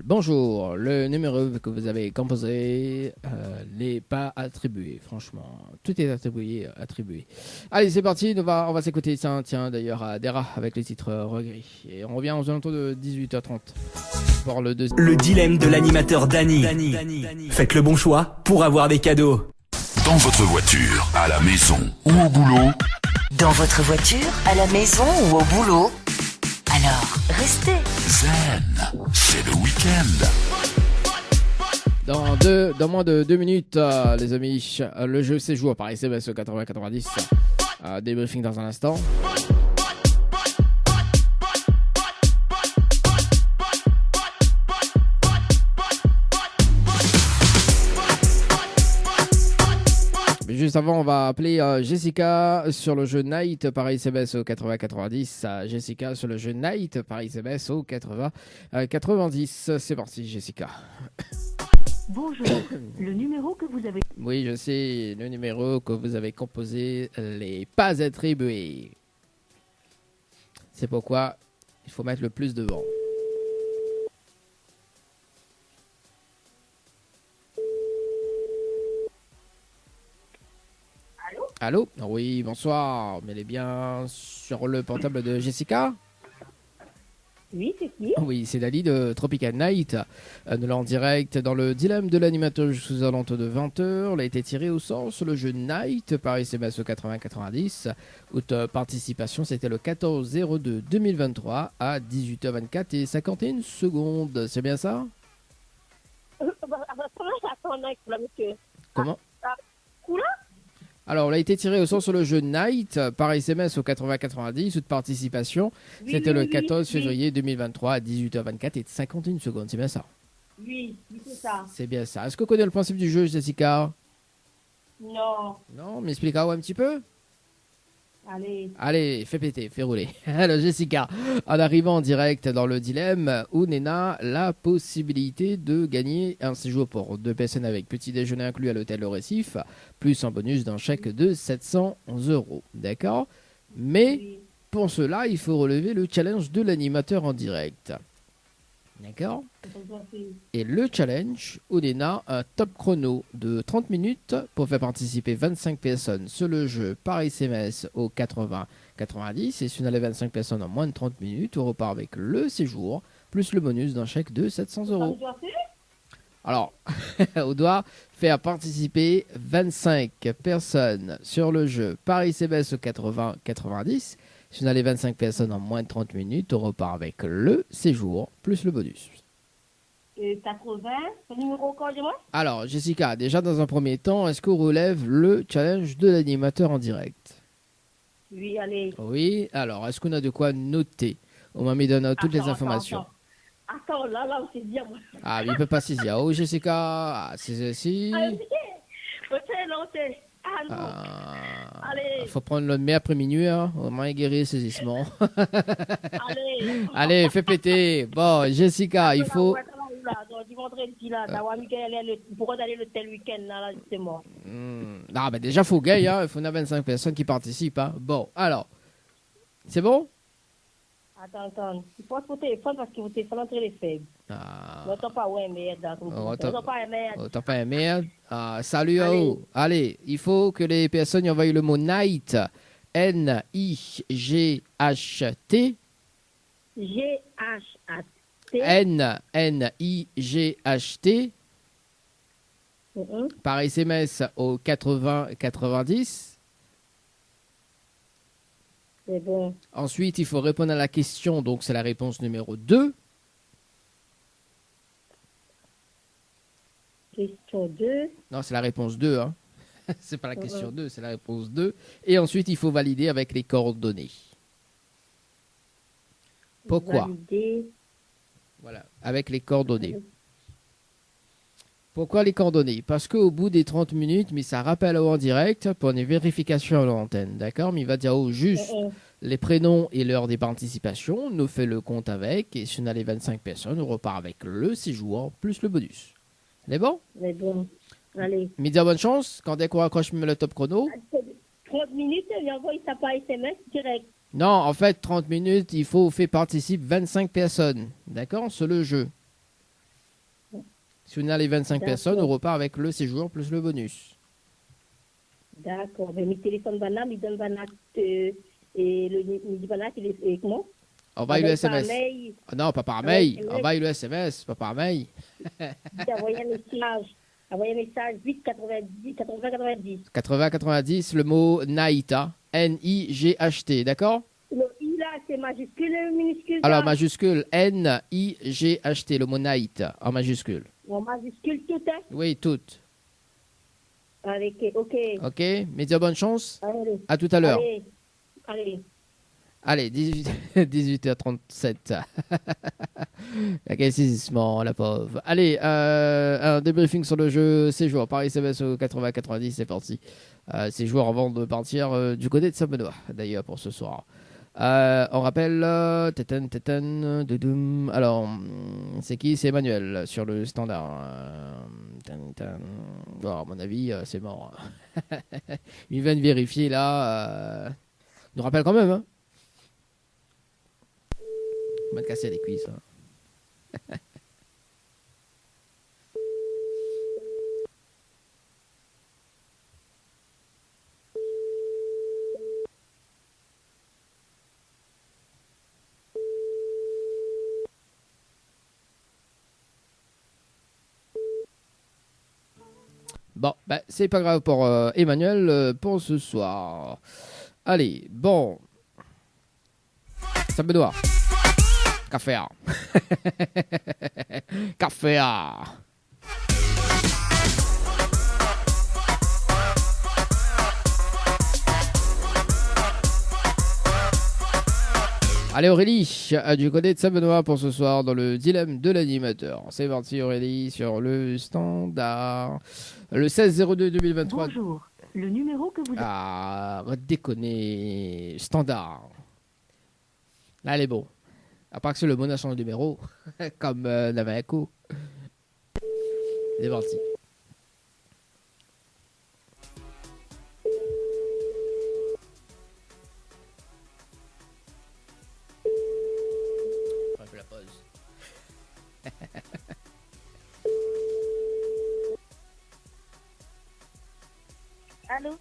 Bonjour, le numéro que vous avez composé n'est pas attribué, franchement. Tout est attribué. Allez, c'est parti, on va s'écouter ça, tiens, d'ailleurs, à Dera avec le titre Regret. Et on revient aux alentours de 18h30 pour le deuxième. Le dilemme de l'animateur Dany. Faites le bon choix pour avoir des cadeaux. Dans votre voiture, à la maison ou au boulot. Dans votre voiture, à la maison ou au boulot. Alors, restez Zen, c'est le week-end. Dans moins de 2 minutes, les amis, le jeu séjour par SMS 8090. Débriefing dans un instant. Juste avant, on va appeler Jessica sur le jeu Night par SMS au 8090. Jessica sur le jeu Night par SMS au 8090. C'est parti, Jessica. Bonjour, le numéro que vous avez... Oui, je sais, le numéro que vous avez composé n'est pas attribué. C'est pourquoi il faut mettre le plus devant. Allô? Oui, bonsoir. Mais elle est bien sur le portable de Jessica? Oui, c'est qui? Oui, c'est Dali de Tropical Night. Nous l'en direct dans le dilemme de l'animateur sous alentour de 20h. Elle a été tirée au sort sur le jeu Night par SMS 8090. Haute participation, c'était le 14/02/2023 à 18h24 et 51 secondes. C'est bien ça? Comment? Alors, elle a été tirée au sort sur le jeu Night par SMS au 8090, toute participation. C'était le 14 février 2023 à 18h24 et 51 secondes. C'est bien ça? Oui, c'est ça. C'est bien ça. Est-ce que vous connaissez le principe du jeu, Jessica? Non. Non, m'expliquez-vous un petit peu? Allez, fais péter, fais rouler. Alors, Jessica, en arrivant en direct dans le dilemme, où Nena la possibilité de gagner un séjour pour 2 personnes avec petit déjeuner inclus à l'hôtel Le Récif, plus un bonus d'un chèque de 711 €. D'accord? Mais pour cela, il faut relever le challenge de l'animateur en direct. D'accord? Et le challenge, Odena, un top chrono de 30 minutes pour faire participer 25 personnes sur le jeu par SMS au 80-90. Et si on a les 25 personnes en moins de 30 minutes, on repart avec le séjour, plus le bonus d'un chèque de 700 €. Alors, on doit faire participer 25 personnes sur le jeu par SMS au 80-90. Si on a les 25 personnes en moins de 30 minutes, on repart avec le séjour plus le bonus. 80, le numéro encore de moi? Alors, Jessica, déjà dans un premier temps, est-ce qu'on relève le challenge de l'animateur en direct? Oui, allez. Oui, alors, est-ce qu'on a de quoi noter? On m'a mis dans toutes les informations. Attends, là, on s'est dit. Ah, mais il ne peut pas saisir. Oh, Jessica, c'est si. Allez. Il faut prendre le mai après minuit, hein. Au moins guérir le saisissement. Allez, fais péter. Bon, Jessica, il faut. Pourquoi aller le tel week-end là, justement? Non, mais déjà, il faut gagner, hein. Il faut 25 personnes qui participent. Hein. Bon, alors. C'est bon? Attends. Il faut votre téléphone parce que votre téléphone entre les faibles. On n'entend pas ouais merde. On n'entend pas merde. On n'entend pas merde. Salut à vous. Allez, il faut que les personnes y envoient le mot night. N-I-G-H-T. G-H-A-T. N-I-G-H-T. Par SMS au 80-90. C'est bon. Ensuite, il faut répondre à la question, donc c'est la réponse numéro 2. Question 2. Non, c'est la réponse 2. Hein. C'est pas la question 2, c'est la réponse 2. Et ensuite, il faut valider avec les coordonnées. Pourquoi? Valider. Voilà, avec les coordonnées. Pourquoi les coordonnées? Parce qu'au bout des 30 minutes, mais ça rappelle en direct pour une vérification à l'antenne, d'accord? Mais il va dire au juste les prénoms et l'heure des participations, nous fait le compte avec, et si on a les 25 personnes, on repart avec le séjour plus le bonus. C'est bon? C'est bon. Allez. Mais dire bonne chance, quand dès qu'on raccroche le top chrono. 30 minutes, il envoie ça par SMS direct. Non, en fait, 30 minutes, il faut faire participer 25 personnes, d'accord? Sur le jeu. Si on a les 25 personnes, on repart avec le séjour plus le bonus. D'accord. Mais mes téléphones banal, ils donnent banal et le banal, il est comment? Envoie le SMS. Non, pas par mail. Envoie le SMS, pas par mail. Envoyez un message 8 90 80 90. 80 90, le mot Night, N-I-G-H-T, d'accord? Le I là, c'est majuscule et minuscule. Alors, majuscule, N-I-G-H-T, le mot Night, en majuscule. En majuscule tout, hein? Oui, tout. Avec, ok. Ok, mais dire bonne chance. Allez. À tout à l'heure. Allez, 18h37. Quel saisissement, la pauvre. Allez, un débriefing sur le jeu séjour. Paris SMS au 80-90, c'est parti. Séjour avant de partir du côté de Saint-Benoît, d'ailleurs, pour ce soir. On rappelle, alors, c'est qui? C'est Emmanuel sur le standard. Bon, à mon avis, c'est mort. Il vient de vérifier là. Il nous rappelle quand même, hein. On va te casser les cuisses. Hein. Bon, bah, c'est pas grave pour Emmanuel pour ce soir. Allez, bon. Ça me doit. Café. Café. Allez Aurélie, du côté de Saint-Benoît pour ce soir dans le dilemme de l'animateur. C'est parti Aurélie sur le standard. Le 16-02-2023. Bonjour, le numéro que vous... Ah, déconner. Standard. Là, elle est bon. À part que c'est le bon achat de numéro, comme n'avait un coup. C'est parti. On fait la pause. Allô?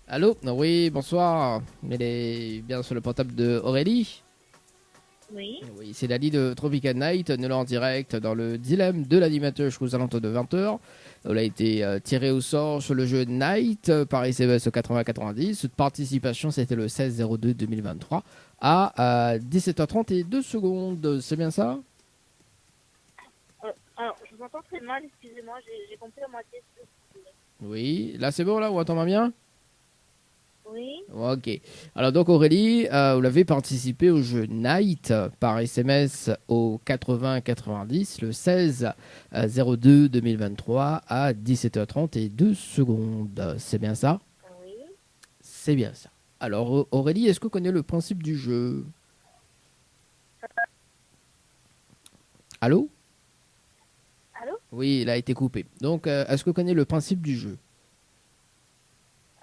Allô? Oui, bonsoir. Elle est bien sur le portable de Aurélie. Oui. Oui, c'est Dali de Tropical Night, nous l'en direct dans le dilemme de l'animateur jusqu'aux alentours de 20h. Elle a été tiré au sort sur le jeu Night par SMS 80-90. Cette participation, c'était le 16-02-2023 à 17h30 et 2 secondes. C'est bien ça? Alors, je vous entends très mal, excusez-moi, j'ai compris la moitié. Oui, là c'est bon, là, on entend bien? Oui. Ok. Alors donc Aurélie, vous l'avez participé au jeu Night par SMS au 80-90 le 16-02-2023 à 17h30 et 2 secondes. C'est bien ça? Oui. C'est bien ça. Alors Aurélie, est-ce que vous connaissez le principe du jeu? Allô? Allô? Oui, il a été coupé. Donc est-ce que vous connaissez le principe du jeu?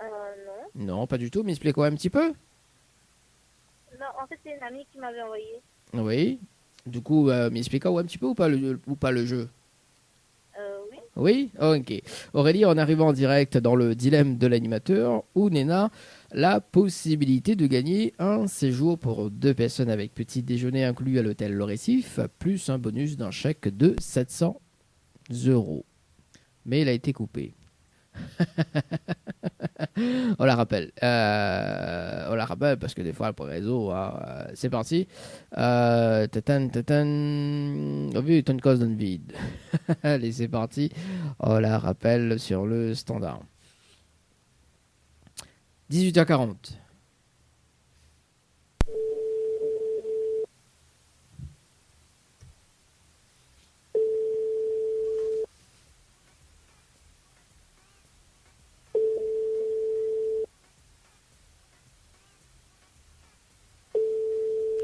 Non. Non, pas du tout, mais expliquez-moi un petit peu. Non, en fait, c'est une amie qui m'avait envoyé. Oui. Du coup, m'expliquez-moi un petit peu ou pas le jeu? Oui. Oui? Ok. Aurélie, en arrivant en direct dans le dilemme de l'animateur, où Néna la possibilité de gagner un séjour pour 2 personnes avec petit déjeuner inclus à l'hôtel Le Récif, plus un bonus d'un chèque de 700 €. Mais il a été coupé. On la rappelle. On la rappelle parce que des fois, le réseau, c'est parti. Tatan. Oh, oui, une cause d'un vide. Allez, c'est parti. On la rappelle sur le standard. 18h40.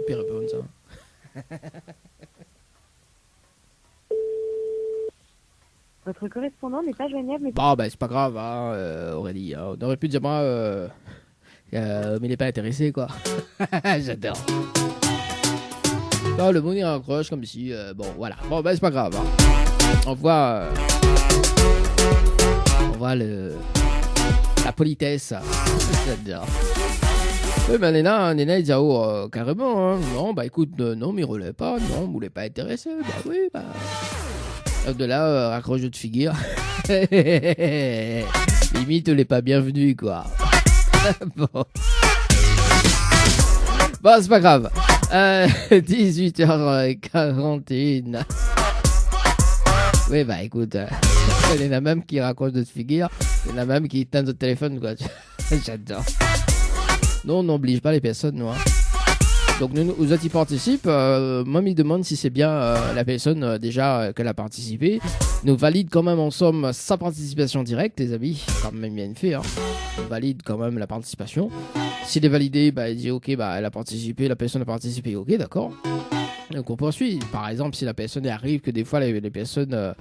puis répondre ça. Votre correspondant n'est pas joignable. Mais... Bon, c'est pas grave, hein, Aurélie. On aurait pu dire moi, mais il n'est pas intéressé, quoi. J'adore. Oh, le Mounir accroche comme ici. Bon, voilà. Bon, c'est pas grave. Hein. On voit la politesse. J'adore. Oui, mais Néna, il dit carrément. Hein. Non, écoute, non, mais il relève pas. Non, vous voulez pas intéressé. Oui, de là, raccroche de figure. Limite, on n'est pas bienvenu, quoi. Bon, c'est pas grave. 18h41. Oui, écoute, il y en a même qui raccroche de figure. Il y en a même qui éteignent notre téléphone, quoi. J'adore. Non, on n'oblige pas les personnes, nous. Hein. Donc, nous autres, qui participent, moi, me demande si c'est bien la personne déjà qu'elle a participé. Nous valide quand même en somme sa participation directe, les amis. Quand même bien fait. Hein. On valide quand même la participation. S'il est validé, il dit ok, elle a participé, la personne a participé, ok, d'accord. Donc, on poursuit. Par exemple, si la personne arrive, que des fois, les personnes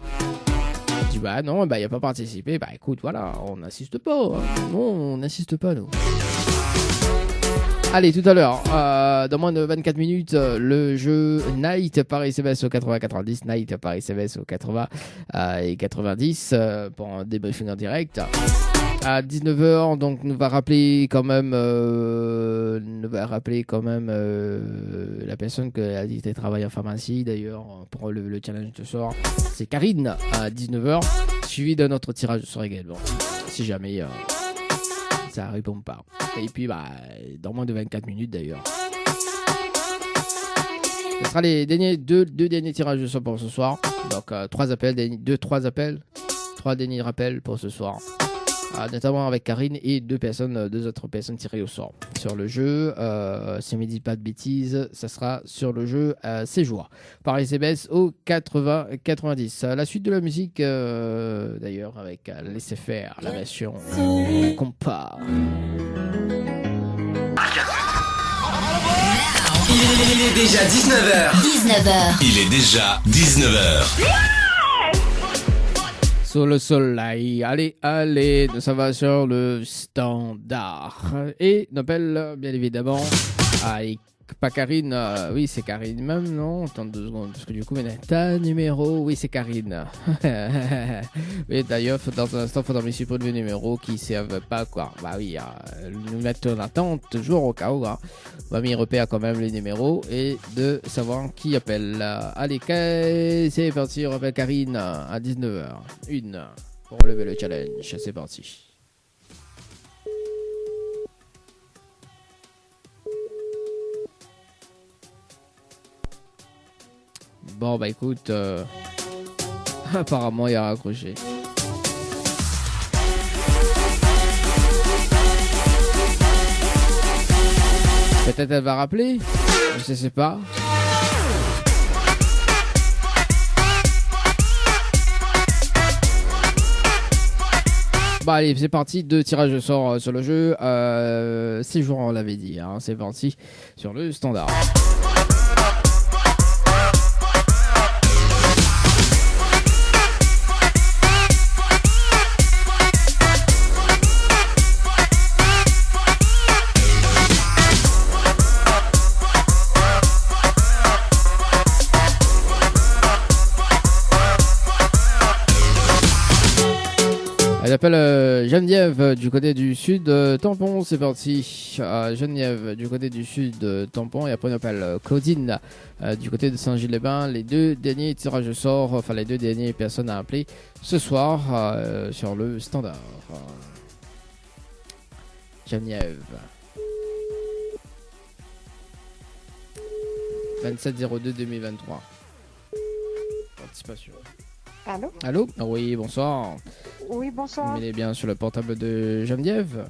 disent non, il n'a pas participé, écoute, voilà, on n'assiste pas. Hein. Non, on n'assiste pas, nous. Allez, tout à l'heure, dans moins de 24 minutes, le jeu Night par SMS au 80-90, Night par SMS au 80 et 90 pour un débriefing en direct. À 19h, donc nous va rappeler quand même la personne qui a dit qu'elle travaille en pharmacie d'ailleurs pour le challenge de ce soir. C'est Karine à 19h, suivi de notre tirage de soir également. Si jamais ça répond pas. Et puis dans moins de 24 minutes d'ailleurs. Ce sera les deux derniers tirages de soir pour ce soir. Donc 3 appels, 3 derniers rappels pour ce soir. Notamment avec Karine et deux autres personnes tirées au sort. Sur le jeu, si on ne me dit pas de bêtises, ça sera sur le jeu Séjour. Par SMS au 80-90. La suite de la musique, d'ailleurs, avec Laissez faire, la version compas. Il est déjà 19h. Il est déjà 19h. Sur le soleil, allez, ça va sur le standard. Et n'appelle bien évidemment, pas Karine, oui c'est Karine même, non, attends 2 secondes, parce que du coup, ta numéro, oui c'est Karine. Oui d'ailleurs, dans un instant, il faudra me supprimer le numéro qui ne servent pas, quoi. Oui, nous mettre en attente, toujours au cas où, hein. On va m'y repérer quand même les numéros et de savoir qui appelle. Allez, c'est parti, on rappelle Karine à 19h. Pour relever le challenge, c'est parti. Bon, écoute, apparemment il a raccroché. Peut-être elle va rappeler, je sais pas. Allez, c'est parti, 2 tirages de sort sur le jeu. Séjour, on l'avait dit, hein, c'est parti sur le standard. Elle appelle Geneviève du côté du sud Tampon, c'est parti. Geneviève du côté du sud Tampon, et après on appelle Claudine du côté de Saint-Gilles-les-Bains. Les 2 derniers tirages de sort, enfin les 2 dernières personnes à appeler ce soir sur le standard. Geneviève. 27-02-2023. Participation. Allô ? Allô ? Oui, bonsoir. Oui, bonsoir. On est bien sur le portable de Geneviève ?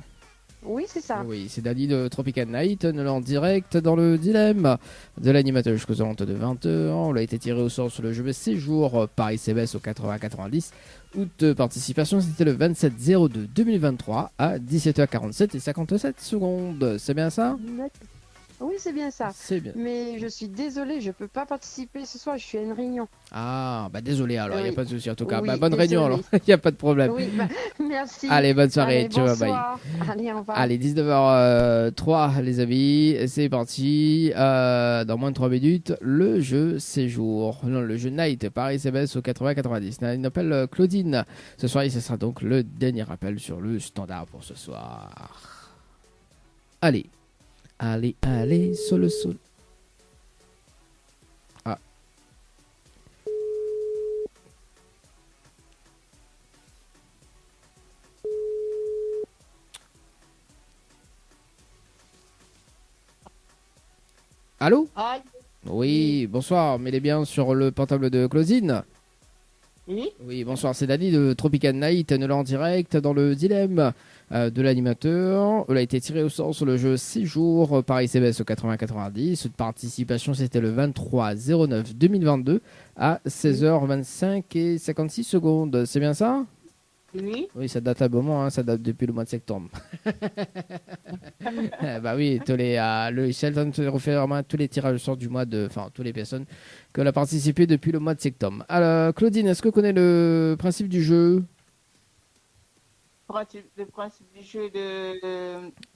Oui, c'est ça. Oui, c'est Dani de Tropical Night, nous l'en direct dans le dilemme de l'animateur jusqu'aux alentours de 20h. On a été tiré au sort sur le jeu Séjour par SMS au 80-90. Août participation, c'était le 27-02-2023 à 17h47 et 57 secondes. C'est bien ça ? Oui, c'est bien ça. C'est bien. Mais je suis désolée, je peux pas participer ce soir, je suis à une réunion. Ah, bah désolé alors, il n'y a Oui. pas de souci. En tout cas, Oui, bah, bonne désolée. réunion alors, il n'y a pas de problème. Oui, merci. Allez, bonne soirée, Allez, tu vois, bye. bonsoir. Allez, au revoir. Allez, 19h03 les amis, c'est parti. Dans moins de 3 minutes, le jeu séjour. Non, le jeu night par SMS au 80-90. Il appelle Claudine. Ce soir, ce sera donc le dernier appel sur le standard pour ce soir. Allez, sur le sol. Ah. Allô? Oui, bonsoir, mettez bien sur le portable de Claudine. Oui. Oui, bonsoir, c'est Dani de Tropical Night, nous en direct dans le dilemme de l'animateur. Elle a été tiré au sort sur le jeu 6 jours par SMS au 80-90. Cette participation, c'était le 23-09-2022 à 16h25 et 56 secondes. C'est bien ça? Oui. Oui, ça date à un moment, hein, ça date depuis le mois de septembre. Bah oui, le Sheldon refait vraiment tous les tirages au sort du mois enfin, toutes les personnes qui ont participé depuis le mois de septembre. Alors, Claudine, est-ce que tu connais le principe du jeu? Le principe du jeu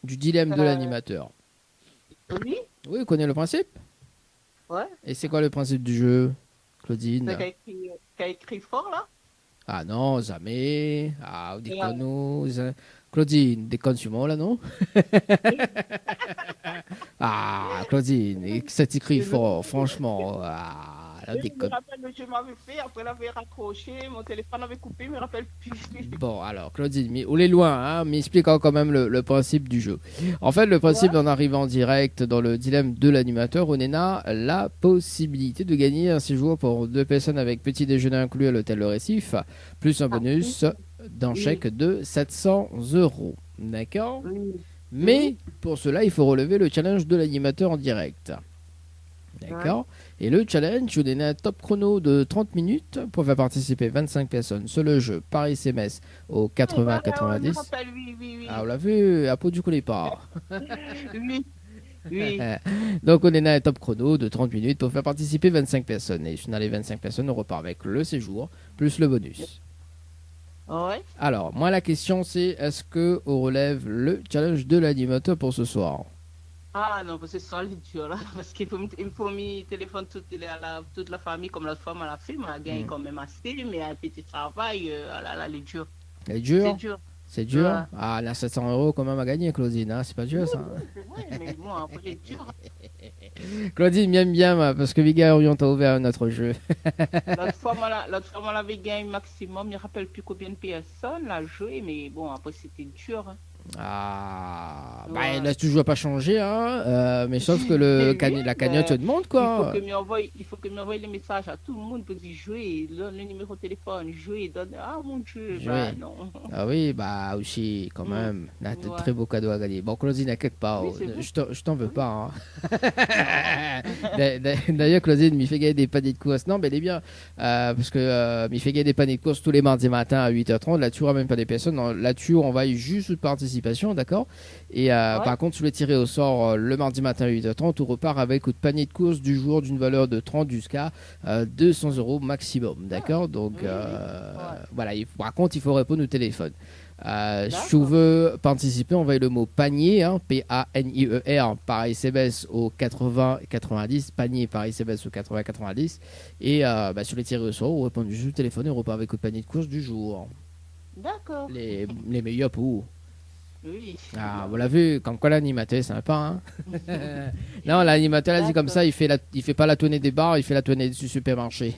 Du dilemme de l'animateur. Oui. Oui, vous connaissez le principe? Ouais. Et c'est quoi le principe du jeu, Claudine? C'est qu'a écrit fort, là? Ah non, jamais. Ah, vous déconne. Claudine, déconne sur moi là, non? Ah, Claudine, ça t'écrit fort, franchement. Ah, là, Je me déconne. rappelle le jeu m'avait fait, après l'avait raccroché, mon téléphone avait coupé, je me rappelle plus. Bon, alors, Claudine, mais on est loin, hein, mais explique quand même le principe du jeu. En fait, le principe d'en arriver en direct dans le dilemme de l'animateur, on a la possibilité de gagner un séjour pour 2 personnes avec petit déjeuner inclus à l'hôtel Le Récif, plus un bonus d'un chèque de 700 €. D'accord? Mais pour cela, il faut relever le challenge de l'animateur en direct. D'accord? Et le challenge, vous donnez un top chrono de 30 minutes pour faire participer 25 personnes sur le jeu par SMS au 80-90. Ah, on l'a vu, à peau du coup les pas. Oui. Oui. Donc on est à un top chrono de 30 minutes pour faire participer 25 personnes. Et dans les 25 personnes, on repart avec le séjour plus le bonus. Ouais. Alors, moi la question c'est, est-ce qu'on relève le challenge de l'animateur pour ce soir? Ah non, parce que c'est ça le dur là, parce qu'il faut me téléphone toute la famille, comme la femme à la fille, elle gagne quand même assez, mais un petit travail, là, elle est dure. Elle est dure? C'est dur. C'est dur? Ouais. Ah, elle a 700 € quand même à gagner, Claudine, hein? C'est pas dur ça? Oui, mais bon, après c'est dur. Claudine m'aime bien, parce que Viga Orion t'a ouvert un autre jeu. L'autre fois, elle avait gagné maximum, je ne me rappelle plus combien de personnes l'a joué, mais bon, après c'était dur. Hein. Ah, Ouais. bah, elle n'a toujours pas changé, hein, mais sauf que la cagnotte te demande quoi. Il faut que m'envoie les messages à tout le monde pour dire jouer, donne le numéro de téléphone, jouer, donne. Ah mon Dieu, bah non. Ah oui, bah aussi, quand même, on a de très beaux cadeaux à gagner. Bon, Claudine, à quelque part, Oui, je t'en veux pas. Hein. D'ailleurs, Claudine m'y fait gagner des paniers de course. Non, mais elle est bien, parce que m'y fait gagner des paniers de course tous les mardis matin à 8h30. Là-dessus, on ramène pas des personnes. Là-dessus, on va juste participer. D'accord? Et par contre, si vous voulez tirer au sort le mardi matin à 8h30, on repart avec votre panier de course du jour d'une valeur de 30 jusqu'à 200 € maximum. D'accord? Donc voilà, par contre, il faut répondre au téléphone. Si vous voulez participer, envoyez le mot panier, hein, P-A-N-I-E-R, par SMS au 80-90, panier par SMS au 80-90. Et sur les tirés au sort, vous répondez juste au téléphone et on repart avec votre panier de course du jour. D'accord. Les meilleurs pour. Oui. Ah, vous l'avez vu, comme quoi l'animateur est sympa, hein. Non, l'animateur, là, dit comme ça, il fait pas la tournée des bars, il fait la tournée du supermarché.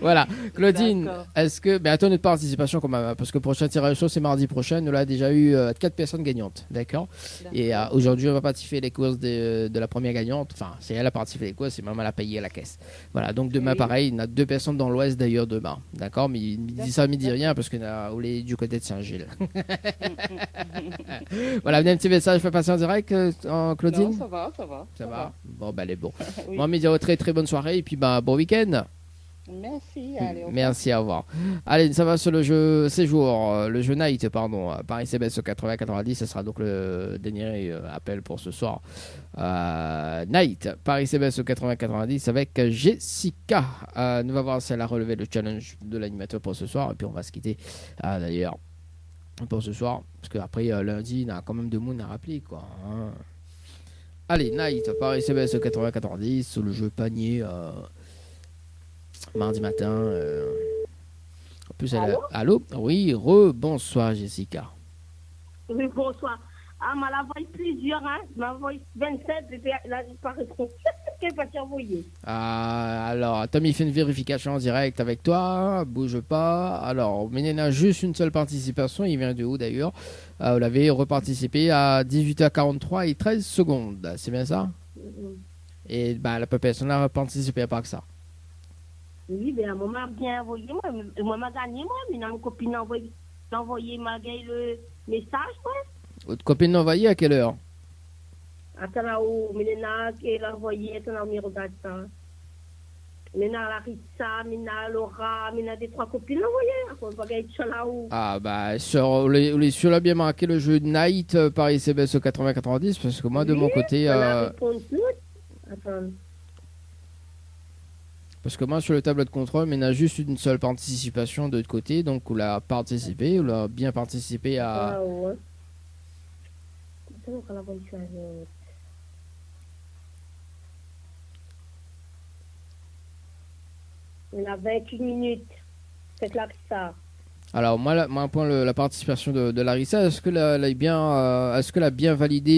Voilà, Claudine, est-ce que... Mais attends, notre participation quand même, parce que le prochain tirage au sort, c'est mardi prochain. On a déjà eu 4 personnes gagnantes, d'accord? Et aujourd'hui, on va participer les courses de la première gagnante. Enfin, c'est elle a participé les courses, c'est maman elle a payé à la caisse. Voilà, donc demain, pareil, il y a 2 personnes dans l'Ouest d'ailleurs demain, d'accord? Mais il dit ça, il dit rien, parce qu'on est du côté de Saint-Gilles. Voilà, venez un petit message, je peux passer en direct, Claudine? Non, ça va. Ça va? Bon, bah, elle est bon. Oui. Moi, me dire très très bonne soirée, et puis bon week-end. Merci, allez. Merci, au revoir. Allez, ça va sur le jeu séjour, le jeu Night, pardon. Paris CBS au 80-90, ce sera donc le dernier appel pour ce soir. Night, Paris CBS au 80-90 avec Jessica. Nous va voir si elle a relevé le challenge de l'animateur pour ce soir. Et puis on va se quitter d'ailleurs pour ce soir. Parce qu'après lundi, il y a quand même deux mots à rappeler, quoi. Hein. Allez, Night, Paris CBS au 80-90 sur le jeu panier. Mardi matin. En plus, allô? Oui, bonsoir Jessica. Oui, bonsoir. Ah, m'a envoyé plusieurs, hein. M'a envoyé 27, et puis là, je pas répondu. Qu'est-ce que tu as envoyé? Alors, Tommy fait une vérification en direct avec toi. Bouge pas. Alors, Ménène a juste une seule participation. Il vient de où d'ailleurs? Vous l'avez reparticipé à 18h43 et 13 secondes. C'est bien ça? Et la personne n'a participé pas que ça. Oui, ben, moi, m'a bien envoyé, moi, m'a gagné, moi, mais ma copine a envoyé, m'a gagné le message, moi. Votre copine l'a envoyé à quelle heure? Attends là où, Mélena, elle a envoyé, attends là où, regarde ça. Mélena, Larissa, Mélena, Laura, Mélena, des trois copines l'ont envoyé, on va gagner ça là où. Ah, sur là bien marqué le jeu Night, Paris CBS au 80-90, parce que moi, de mon côté. Attends. Parce que moi, sur le tableau de contrôle, mais il y a juste une seule participation de l'autre côté. Donc, on l'a participé, on l'a bien participé à. Ah ouais. On a 28 minutes. C'est là que ça. Alors, moi, la participation de Larissa, est-ce qu'elle a bien validé,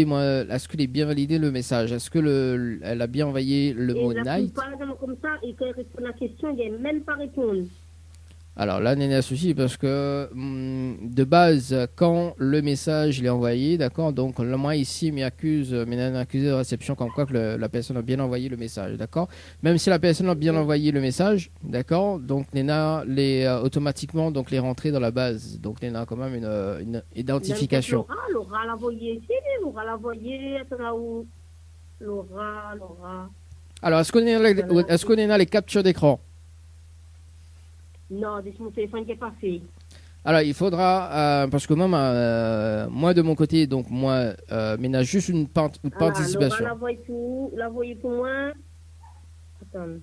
est-ce qu'elle a bien validé le message? Est-ce que elle a bien envoyé le mot Night? Comme ça, et quand elle répond à la question, il n'est même pas répondre. Alors là, il y a un souci parce que de base, quand le message il est envoyé, d'accord, donc moi ici, m'y accuse de réception comme quoi que la personne a bien envoyé le message, d'accord. Même si la personne a bien envoyé le message, d'accord, donc Néna automatiquement donc les rentrées dans la base, donc Néna a quand même une identification. Laura l'a envoyé ici, Laura l'a envoyé, où Laura. Alors est-ce qu'on a les captures d'écran? Non, c'est mon téléphone qui n'est pas fait. Alors, il faudra, parce que moi de mon côté, donc moi, mais juste une participation. La voyez pour moi. Attends.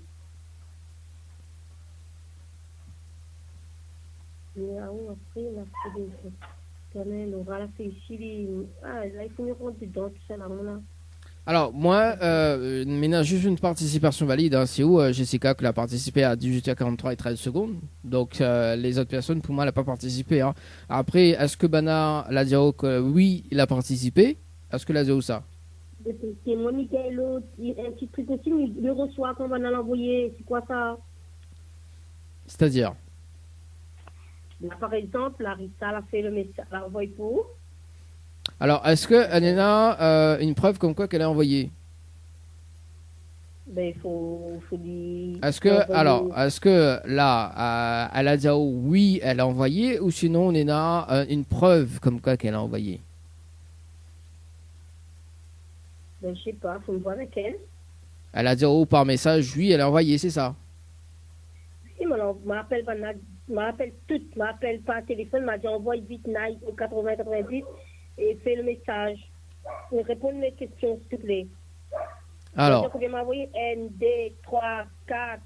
Laura l'a fait ici. Ah, là, il faut me rendre dedans, tout ça, là. Alors, moi, mais juste une participation valide. Hein. C'est où Jessica qui a participé à 18h43 et 13 secondes. Donc, les autres personnes, pour moi, elle n'a pas participé. Hein. Après, est-ce que Bana l'a dit que oui, il a participé? Est-ce que l'a dit ça? C'est moi, Michael, un petit truc aussi, il le reçoit quand Bana l'a envoyé. C'est quoi ça? C'est-à-dire? Là, par exemple, Larissa a fait le message, l'a envoyé pour. Alors, est-ce qu'elle a une preuve comme quoi qu'elle a envoyé? Ben, il faut dire. Est-ce que là, elle a dit oui, elle a envoyé, ou sinon on a une preuve comme quoi qu'elle a envoyé? Ben, je sais pas, faut me voir avec elle. Elle a dit par message, oui, elle a envoyé, c'est ça? Oui, mais on m'appelle pas téléphone, m'a dit envoie vite Night au 80-90. Et fais le message. Réponds à mes questions, s'il te plaît. Alors. Je vais m'envoyer N, D, 3, 4,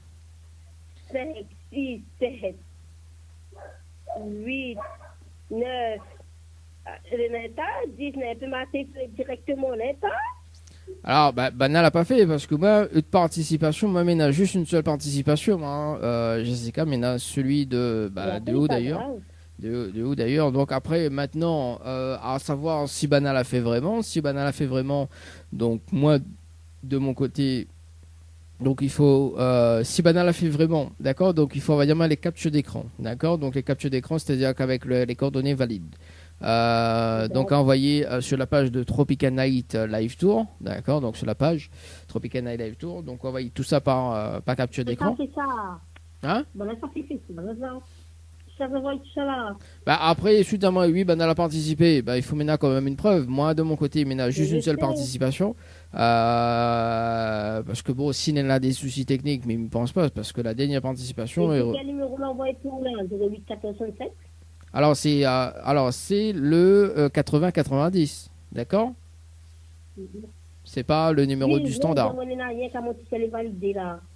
5, 6, 7, 8, 9. L'état, 10, elle peut m'acheter directement l'état. Alors, Bana l'a pas fait parce que moi, une participation, moi, il y a juste une seule participation, Jessica, mais il y a celui de où d'ailleurs? De où d'ailleurs? Donc après, maintenant, à savoir si Bana l'a fait vraiment. Si Bana l'a fait vraiment, donc moi, de mon côté, donc il faut, si Bana l'a fait vraiment, d'accord, donc il faut envoyer les captures d'écran, d'accord, donc les captures d'écran, c'est-à-dire qu'avec les coordonnées valides. Donc à envoyer sur la page de Tropical Night Live Tour, d'accord, donc sur la page Tropical Night Live Tour, donc on envoie tout ça par capture d'écran. C'est ça. Hein? Bon, là, ça fait ça. ça va tout ça là. Bah après, suite à moi, oui, ben elle a participé. Bah, il faut maintenant quand même une preuve. Moi, de mon côté, maintenant juste une seule participation. Parce que bon, si elle a des soucis techniques, mais il ne pense pas, parce que la dernière participation. Quel numéro l'envoie pour là 08 467. Alors c'est le 80-90, d'accord? C'est pas le numéro du standard.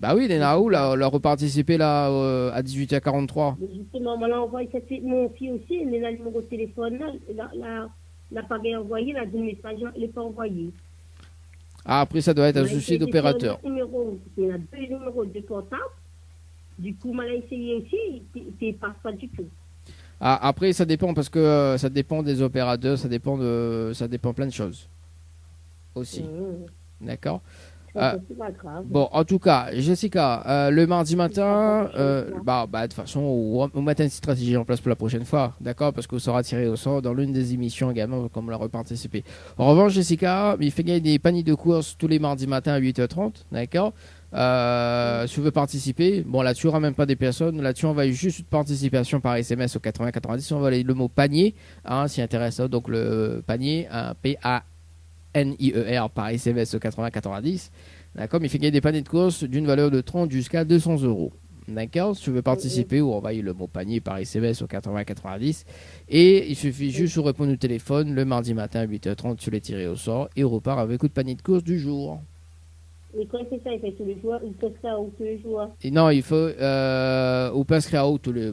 Bah oui, Léna Raoult a reparticipé là à 18h43. Justement, on l'a envoyé mon fils aussi, il a le numéro de téléphone là, n'a pas bien envoyé, il a dit le message, il n'est pas envoyé. Ah, après ça doit être un souci d'opérateur. Il y a deux numéros de portable. Du coup, on l'a essayé aussi, il ne passe pas du tout. Ah, après ça dépend parce que ça dépend des opérateurs, ça dépend plein de choses aussi. D'accord. Bon, en tout cas, Jessica, le mardi matin, de toute façon, au matin, une stratégie en place pour la prochaine fois, d'accord, parce qu'on sera tiré au sort dans l'une des émissions également, comme on l'a reparticipé. En revanche, Jessica, il fait gagner des paniers de courses tous les mardis matin à 8h30, d'accord. Si tu veux participer, bon là tu n'auras même pas des personnes, là tu envoies juste une participation par SMS au 80-90, on envoie le mot panier, s'y intéresse, donc le panier, PANIER par SMS au 80-90, d'accord, mais il fait gagner des paniers de courses d'une valeur de 30 jusqu'à 200 €, d'accord, si tu veux participer ou envoyer le mot panier par SMS au 80-90, et il suffit juste de répondre au téléphone le mardi matin à 8h30, tu les tiré au sort et on repart avec le panier de courses du jour. Mais quand il fait ça, il fait tous les jours, il fait ça tous les jours. Et non, il faut on peut inscrire à haut tous les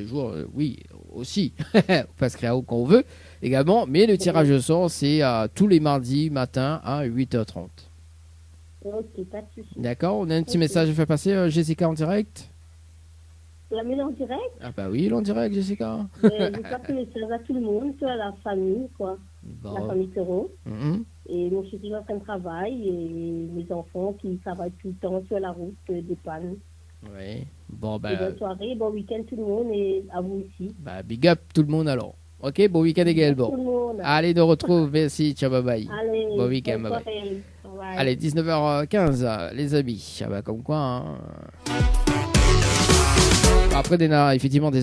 jours, oui, aussi. On peut inscrire à haut quand on veut également, mais le tirage au sort, c'est tous les mardis matin à 8h30. Ok, pas de souci. D'accord, on a un petit message à faire passer, Jessica, en direct. La mets en direct? Ah bah oui, il est en direct, Jessica. Je passe le message à tout le monde, à la famille, quoi. Bon. La famille Thérault. Et moi, je suis toujours en train de travailler, et mes enfants qui travaillent tout le temps sur la route, des pannes. Oui. Bon, bonne soirée, bon week-end tout le monde, et à vous aussi. Big up tout le monde alors. Ok, bon week-end également. Allez, nous retrouve. Merci, ciao, bye bye. Allez, bon week-end, bye bye. Allez, 19h15, les amis. Comme quoi, Après, effectivement, des